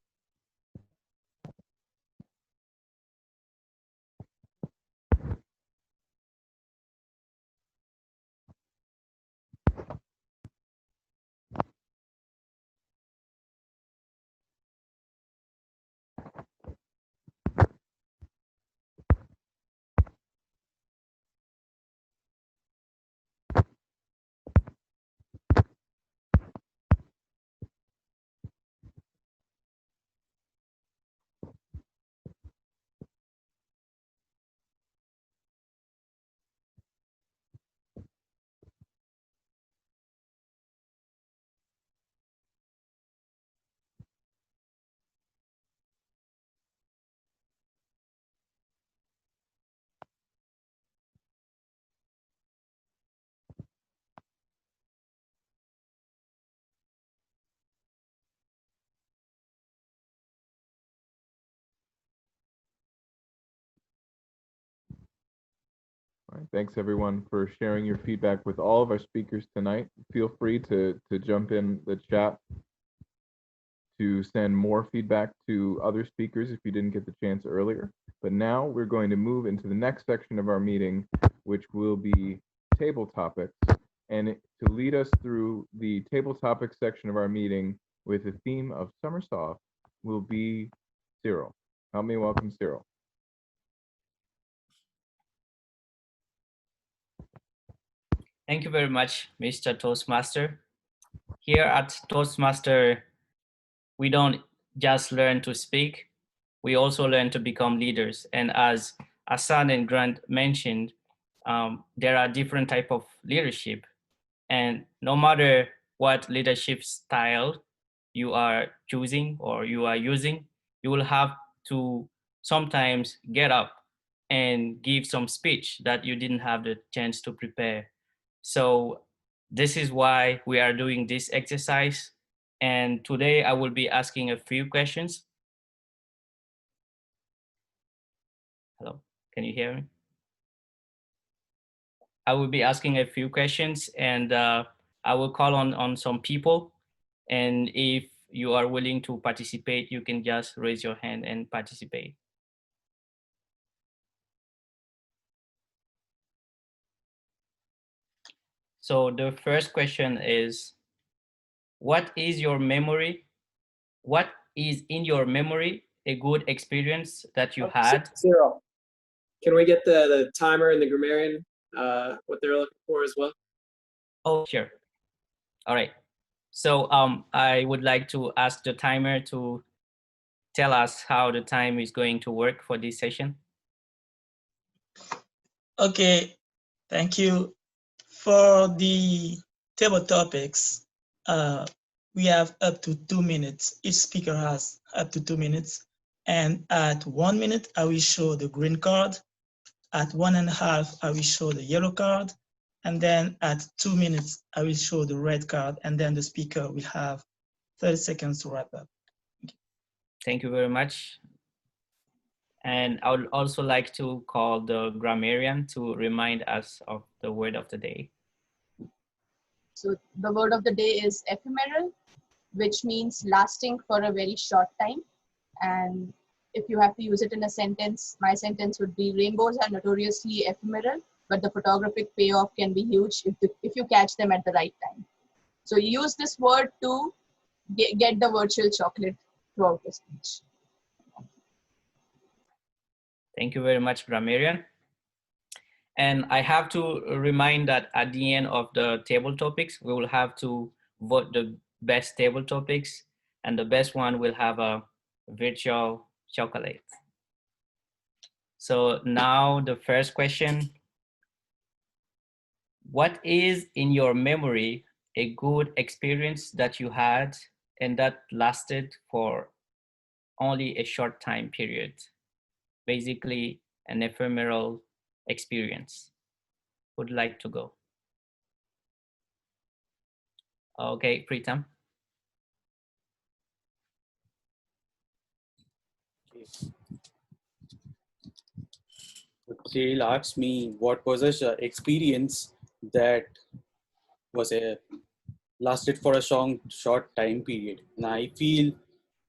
Speaker 1: All right, thanks everyone for sharing your feedback with all of our speakers tonight. Feel free to jump in the chat to send more feedback to other speakers if you didn't get the chance earlier. But now we're going to move into the next section of our meeting, which will be table topics. And to lead us through the table topics section of our meeting with the theme of Summer Soft will be Cyril. Help me welcome Cyril.
Speaker 16: Thank you very much, Mr. Toastmaster. Here at Toastmaster, we don't just learn to speak, we also learn to become leaders. And as Hassan and Grant mentioned, there are different types of leadership. And no matter what leadership style you are choosing or you are using, you will have to sometimes get up and give some speech that you didn't have the chance to prepare. So this is why we are doing this exercise. And today I will be asking a few questions. Hello, can you hear me? I will be asking a few questions, and I will call on some people. And if you are willing to participate, you can just raise your hand and participate. So the first question is, what is your memory? What is in your memory a good experience that you had?
Speaker 3: Cyril, can we get the timer and the grammarian, what they're looking for as well?
Speaker 16: Oh, sure. All right. So I would like to ask the timer to tell us how the time is going to work for this session.
Speaker 2: Okay, thank you. For the table topics, we have up to 2 minutes. Each speaker has up to 2 minutes. And at 1 minute, I will show the green card. At 1.5, I will show the yellow card. And then at 2 minutes, I will show the red card. And then the speaker will have 30 seconds to wrap up.
Speaker 16: Thank you very much. And I would also like to call the grammarian to remind us of the word of the day.
Speaker 5: So the word of the day is ephemeral, which means lasting for a very short time. And if you have to use it in a sentence, my sentence would be: rainbows are notoriously ephemeral, but the photographic payoff can be huge if you catch them at the right time. So use this word to get the virtual chocolate throughout your speech.
Speaker 16: Thank you very much, grammarian. And I have to remind that at the end of the table topics, we will have to vote the best table topics, and the best one will have a virtual chocolate. So now the first question: what is in your memory a good experience that you had and that lasted for only a short time period? Basically an ephemeral experience. Would like to go? Okay, Pritam.
Speaker 9: Jail asked me what was a experience that was lasted for a short time period. And I feel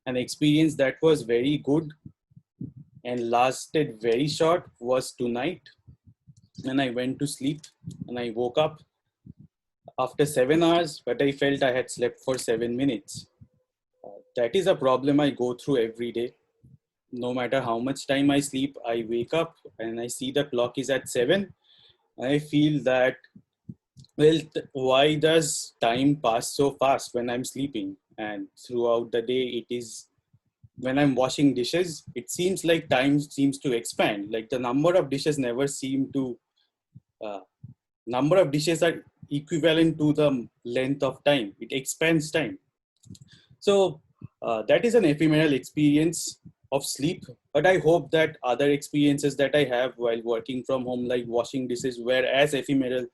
Speaker 9: an experience that was very good and lasted very short was tonight. And I went to sleep and I woke up after 7 hours, but I felt I had slept for 7 minutes. That is a problem I go through every day. No matter how much time I sleep, I wake up and I see the clock is at 7. I feel that, well, why does time pass so fast when I'm sleeping? And throughout the day, it is when I'm washing dishes, it seems like time seems to expand. Like the number of dishes never seem to, number of dishes are equivalent to the length of time. It expands time. So that is an ephemeral experience of sleep. But I hope that other experiences that I have while working from home, like washing dishes, were as ephemeral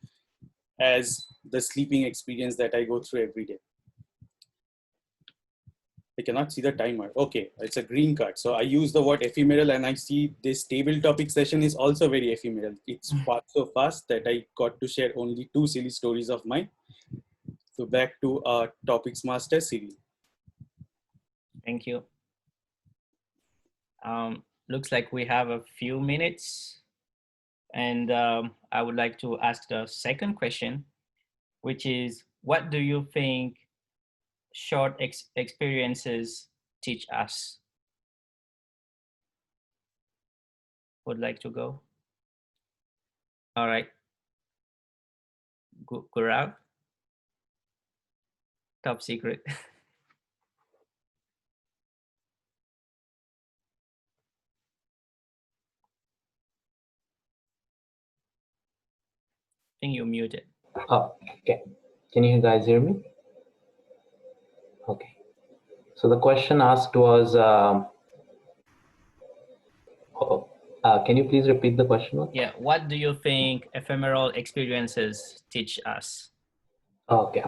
Speaker 9: as the sleeping experience that I go through every day. I cannot see the timer. Okay, it's a green card. So I use the word ephemeral and I see this table topic session is also very ephemeral. It's passed so fast that I got to share only 2 silly stories of mine. So back to our topics master, Cyril.
Speaker 16: Thank you. Looks like we have a few minutes. And I would like to ask the second question, which is, what do you think short experiences teach us? Would like to go? All right. Gaurav? Top secret. I think you're muted.
Speaker 17: Oh, okay. Can you guys hear me? Okay. So the question asked was, can you please repeat the question?
Speaker 16: Yeah. What do you think ephemeral experiences teach us?
Speaker 17: Okay.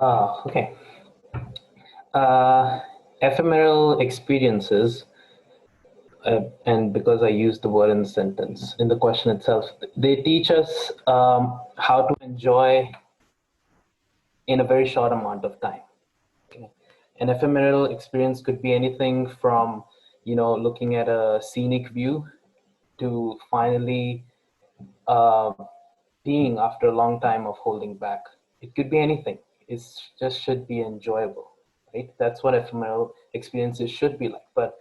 Speaker 17: Okay. Ephemeral experiences, and because I used the word in the sentence, in the question itself, they teach us how to enjoy in a very short amount of time. Okay. An ephemeral experience could be anything from, looking at a scenic view to finally peeing after a long time of holding back. It could be anything. It just should be enjoyable, right? That's what ephemeral experiences should be like. But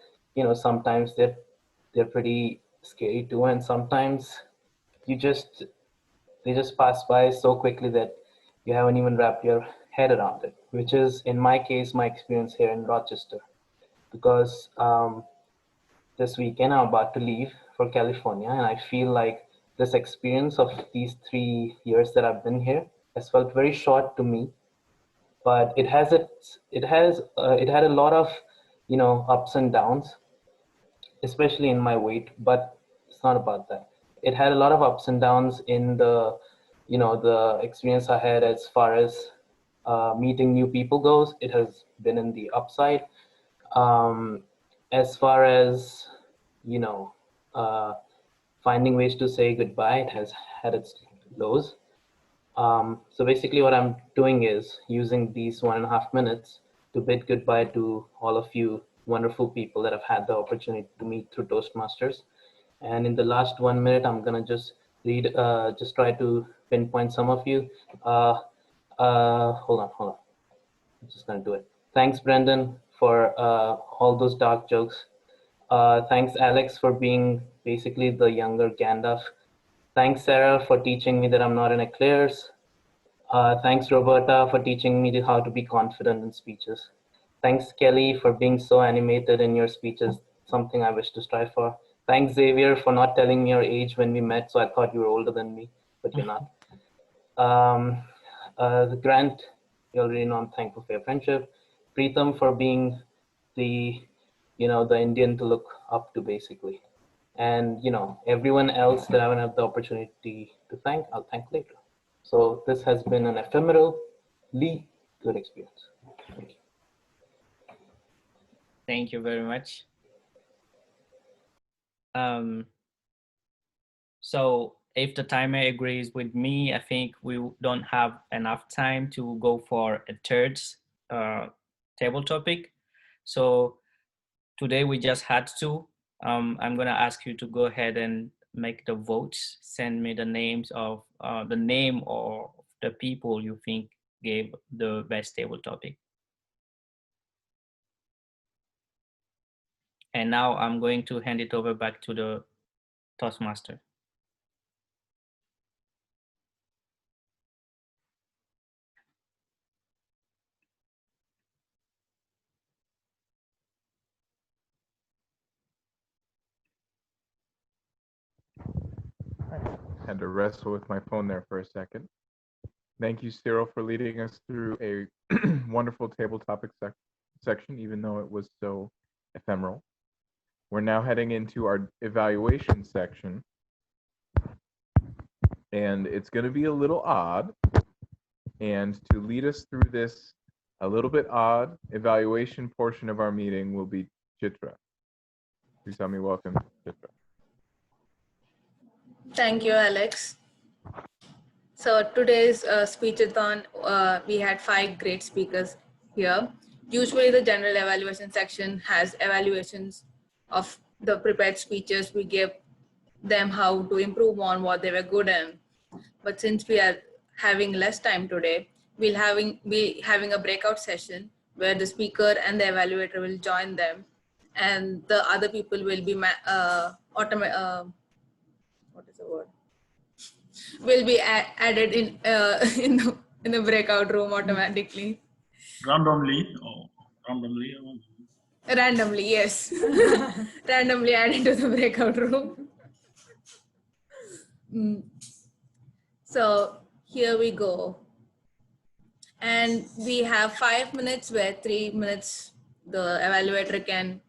Speaker 17: sometimes they're pretty scary too, and sometimes they just pass by so quickly that you haven't even wrapped your head around it. Which is, in my case, my experience here in Rochester, because this weekend I'm about to leave for California, and I feel like this experience of these 3 years that I've been here has felt very short to me, but it had a lot of ups and downs, especially in my weight. But it's not about that. It had a lot of ups and downs in the the experience I had as far as meeting new people goes. It has been in the upside. As far as finding ways to say goodbye, it has had its lows. So basically what I'm doing is using these 1.5 minutes to bid goodbye to all of you wonderful people that I've had the opportunity to meet through Toastmasters. And in the last 1 minute, I'm gonna just just try to pinpoint some of you. Hold on. I'm just gonna do it. Thanks, Brendan, for all those dark jokes. Thanks, Alex, for being basically the younger Gandalf. Thanks, Sarah, for teaching me that I'm not an eclairs. Thanks, Roberta, for teaching me how to be confident in speeches. Thanks, Kelly, for being so animated in your speeches, something I wish to strive for. Thanks, Xavier, for not telling me your age when we met, so I thought you were older than me, but you're not. Grant, you already know I'm thankful for your friendship. Preetham, for being the Indian to look up to, basically. And everyone else that I haven't had the opportunity to thank, I'll thank later. So this has been an ephemerally good experience. Thank you.
Speaker 16: Thank you very much. So if the timer agrees with me, I think we don't have enough time to go for a third table topic. So today we just had two. I'm gonna ask you to go ahead and make the votes. Send me the names of the name or the people you think gave the best table topic. And now I'm going to hand it over back to the Toastmaster.
Speaker 1: Had to wrestle with my phone there for a second. Thank you, Cyril, for leading us through a wonderful table topic section, even though it was so ephemeral. We're now heading into our evaluation section, and it's going to be a little odd. And to lead us through this a little bit odd evaluation portion of our meeting will be Chitra. Please help me welcome Chitra.
Speaker 4: Thank you, Alex. So today's speechathon, we had 5 great speakers here. Usually the general evaluation section has evaluations of the prepared speeches. We give them how to improve on what they were good in. But since we are having less time today, we'll be having a breakout session where the speaker and the evaluator will join them, and the other people will be what is the word? Will be added in in the breakout room automatically.
Speaker 11: Randomly.
Speaker 4: Randomly, yes. Randomly added to the breakout room. So here we go. And we have 5 minutes where 3 minutes the evaluator can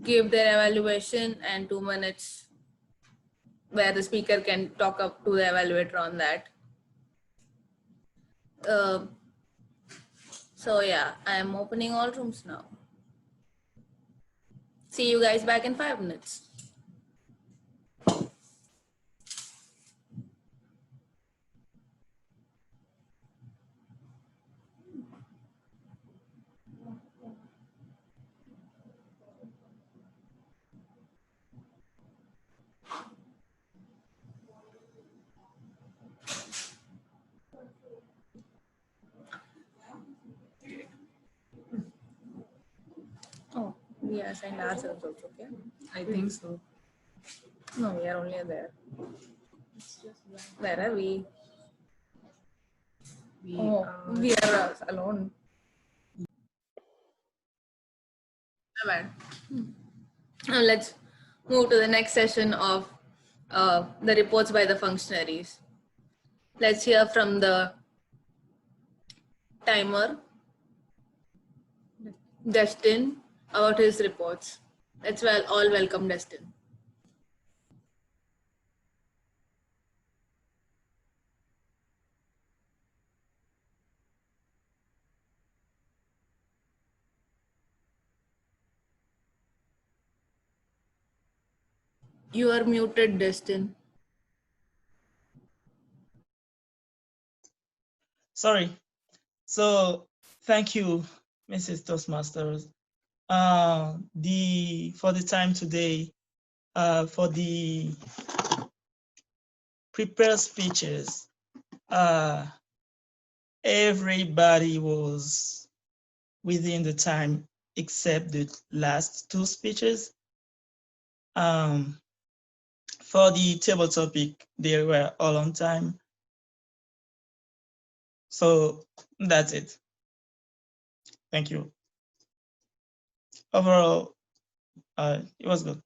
Speaker 4: give their evaluation, and 2 minutes where the speaker can talk up to the evaluator on that. So yeah, I'm opening all rooms now. See you guys back in 5 minutes. Oh, we are assigned ourselves also, okay? I think so. No, we are only there. Where are we? We are alone. Now let's move to the next session of the reports by the functionaries. Let's hear from the timer, Destin, about his reports. Let's all welcome Destin. You are muted, Destin.
Speaker 2: Sorry. So thank you, Mrs. Toastmasters. For the time today, for the prepared speeches, everybody was within the time except the last 2 speeches. For the table topic, they were all on time. So that's it. Thank you. Overall, it was good.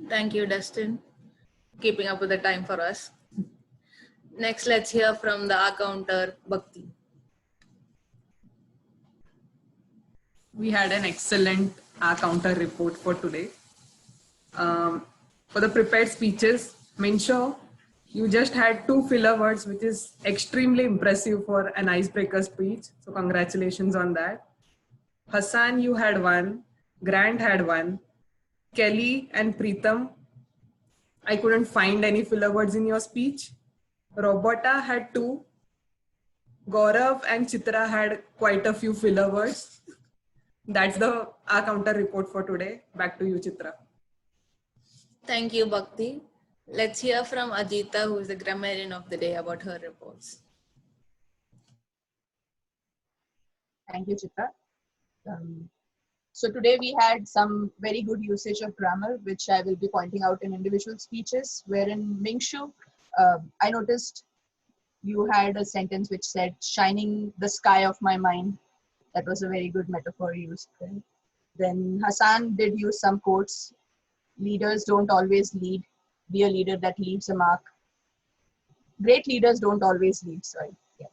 Speaker 4: Thank you, Destin, keeping up with the time for us. Next, let's hear from the accounter, Bhakti.
Speaker 18: We had an excellent counter report for today. For the prepared speeches, Minshaw
Speaker 4: You just had 2 filler words, which is extremely impressive for an icebreaker speech. So congratulations on that. Hassan, you had 1. Grant had 1. Kelly and Preetham, I couldn't find any filler words in your speech. Roberta had 2. Gaurav and Chitra had quite a few filler words. That's our counter report for today. Back to you, Chitra.
Speaker 14: Thank you, Bhakti. Let's hear from Ajita, who is the grammarian of the day, about her reports.
Speaker 5: Thank you, Chitra. So today we had some very good usage of grammar, which I will be pointing out in individual speeches, wherein Mingshu, I noticed you had a sentence which said, shining the sky of my mind. That was a very good metaphor used there. Then Hassan did use some quotes. Leaders don't always lead. Be a leader that leaves a mark. Great leaders don't always lead, sorry. Yeah.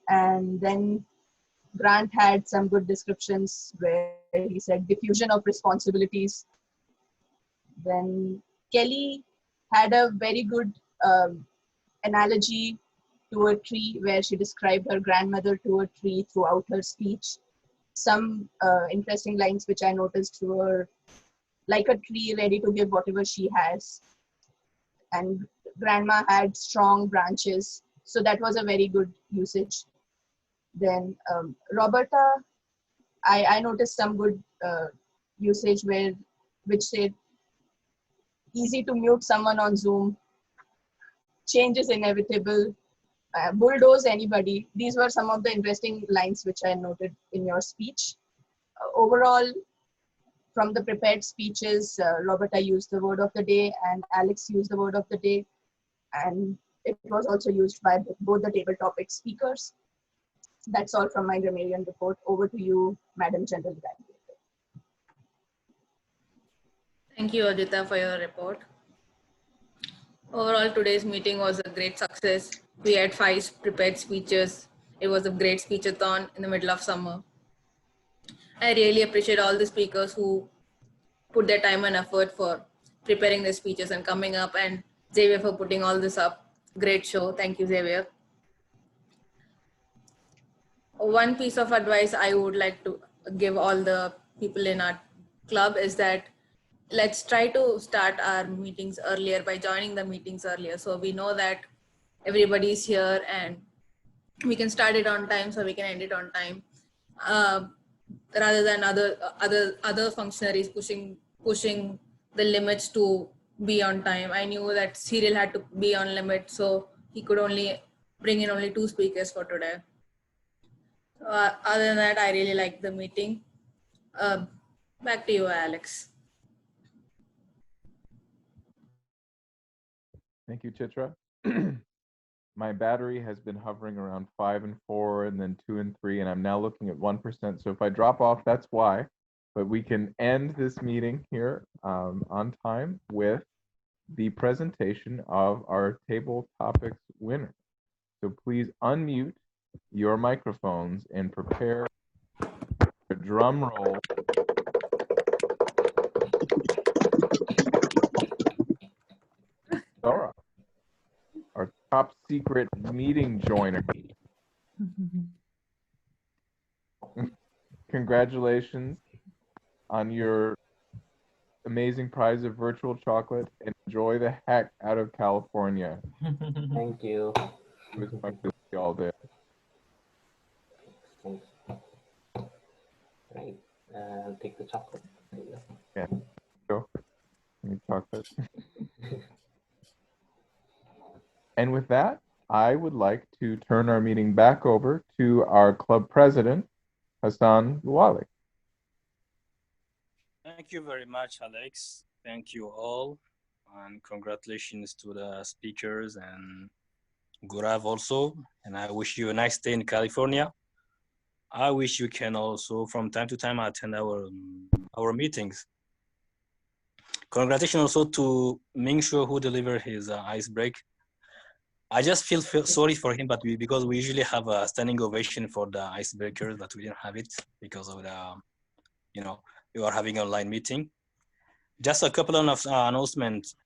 Speaker 5: And then Grant had some good descriptions where he said diffusion of responsibilities. Then Kelly had a very good analogy to a tree where she described her grandmother to a tree throughout her speech. Some interesting lines which I noticed were like a tree ready to give whatever she has. And grandma had strong branches. So that was a very good usage. Then Roberta, I noticed some good usage which said easy to mute someone on Zoom, change is inevitable, bulldoze anybody. These were some of the interesting lines which I noted in your speech. Overall, from the prepared speeches, Roberta used the word of the day and Alex used the word of the day. And it was also used by both the table topic speakers. That's all from my grammarian report. Over to you, Madam General Manager.
Speaker 14: Thank you, Ajita, for your report. Overall, today's meeting was a great success. We had 5 prepared speeches. It was a great speechathon in the middle of summer. I really appreciate all the speakers who put their time and effort for preparing their speeches and coming up, and Xavier for putting all this up. Great show. Thank you, Xavier. One piece of advice I would like to give all the people in our club is that let's try to start our meetings earlier by joining the meetings earlier. So we know that everybody's here and we can start it on time so we can end it on time. Rather than other functionaries pushing the limits to be on time. I knew that Cyril had to be on limit, so he could only bring in only 2 speakers for today. Other than that, I really liked the meeting. Back to you, Alex.
Speaker 1: Thank you, Chitra. My battery has been hovering around 5 and 4 and then 2 and 3, and I'm now looking at 1%. So if I drop off, that's why. But we can end this meeting here on time with the presentation of our table topics winner. So please unmute your microphones and prepare a drum roll. Dora, our top secret meeting joiner. Congratulations on your amazing prize of virtual chocolate, and enjoy the heck out of California.
Speaker 17: Thank you.
Speaker 1: It was fun to see you all there.
Speaker 17: Thanks. Right. I'll take the chocolate. There you go.
Speaker 1: Yeah. Go. Give me chocolate. And with that, I would like to turn our meeting back over to our club president, Hassan Luwali.
Speaker 19: Thank you very much, Alex. Thank you all. And congratulations to the speakers and Gurav also. And I wish you a nice day in California. I wish you can also from time to time attend our meetings. Congratulations also to Mingshu who delivered his ice break. I just feel sorry for him, but because we usually have a standing ovation for the icebreakers, but we didn't have it because of the, we are having an online meeting. Just a couple of announcements.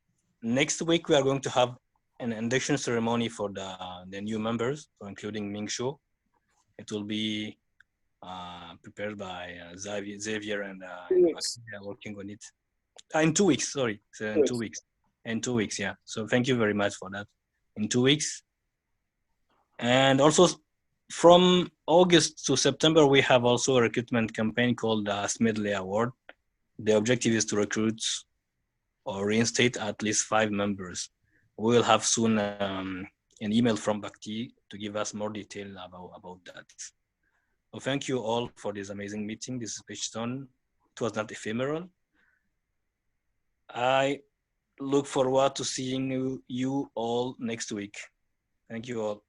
Speaker 19: Next week, we are going to have an induction ceremony for the new members, so including Ming Shu. It will be prepared by Xavier and they are working on it. In 2 weeks, sorry. So in 2 weeks. In 2 weeks, yeah. So thank you very much for that. In 2 weeks. And also from August to September, we have also a recruitment campaign called the Smedley Award. The objective is to recruit or reinstate at least 5 members. We will have soon an email from Bhakti to give us more detail about that. So thank you all for this amazing meeting, this speech-thon. It was not ephemeral. I look forward to seeing you all next week. Thank you all.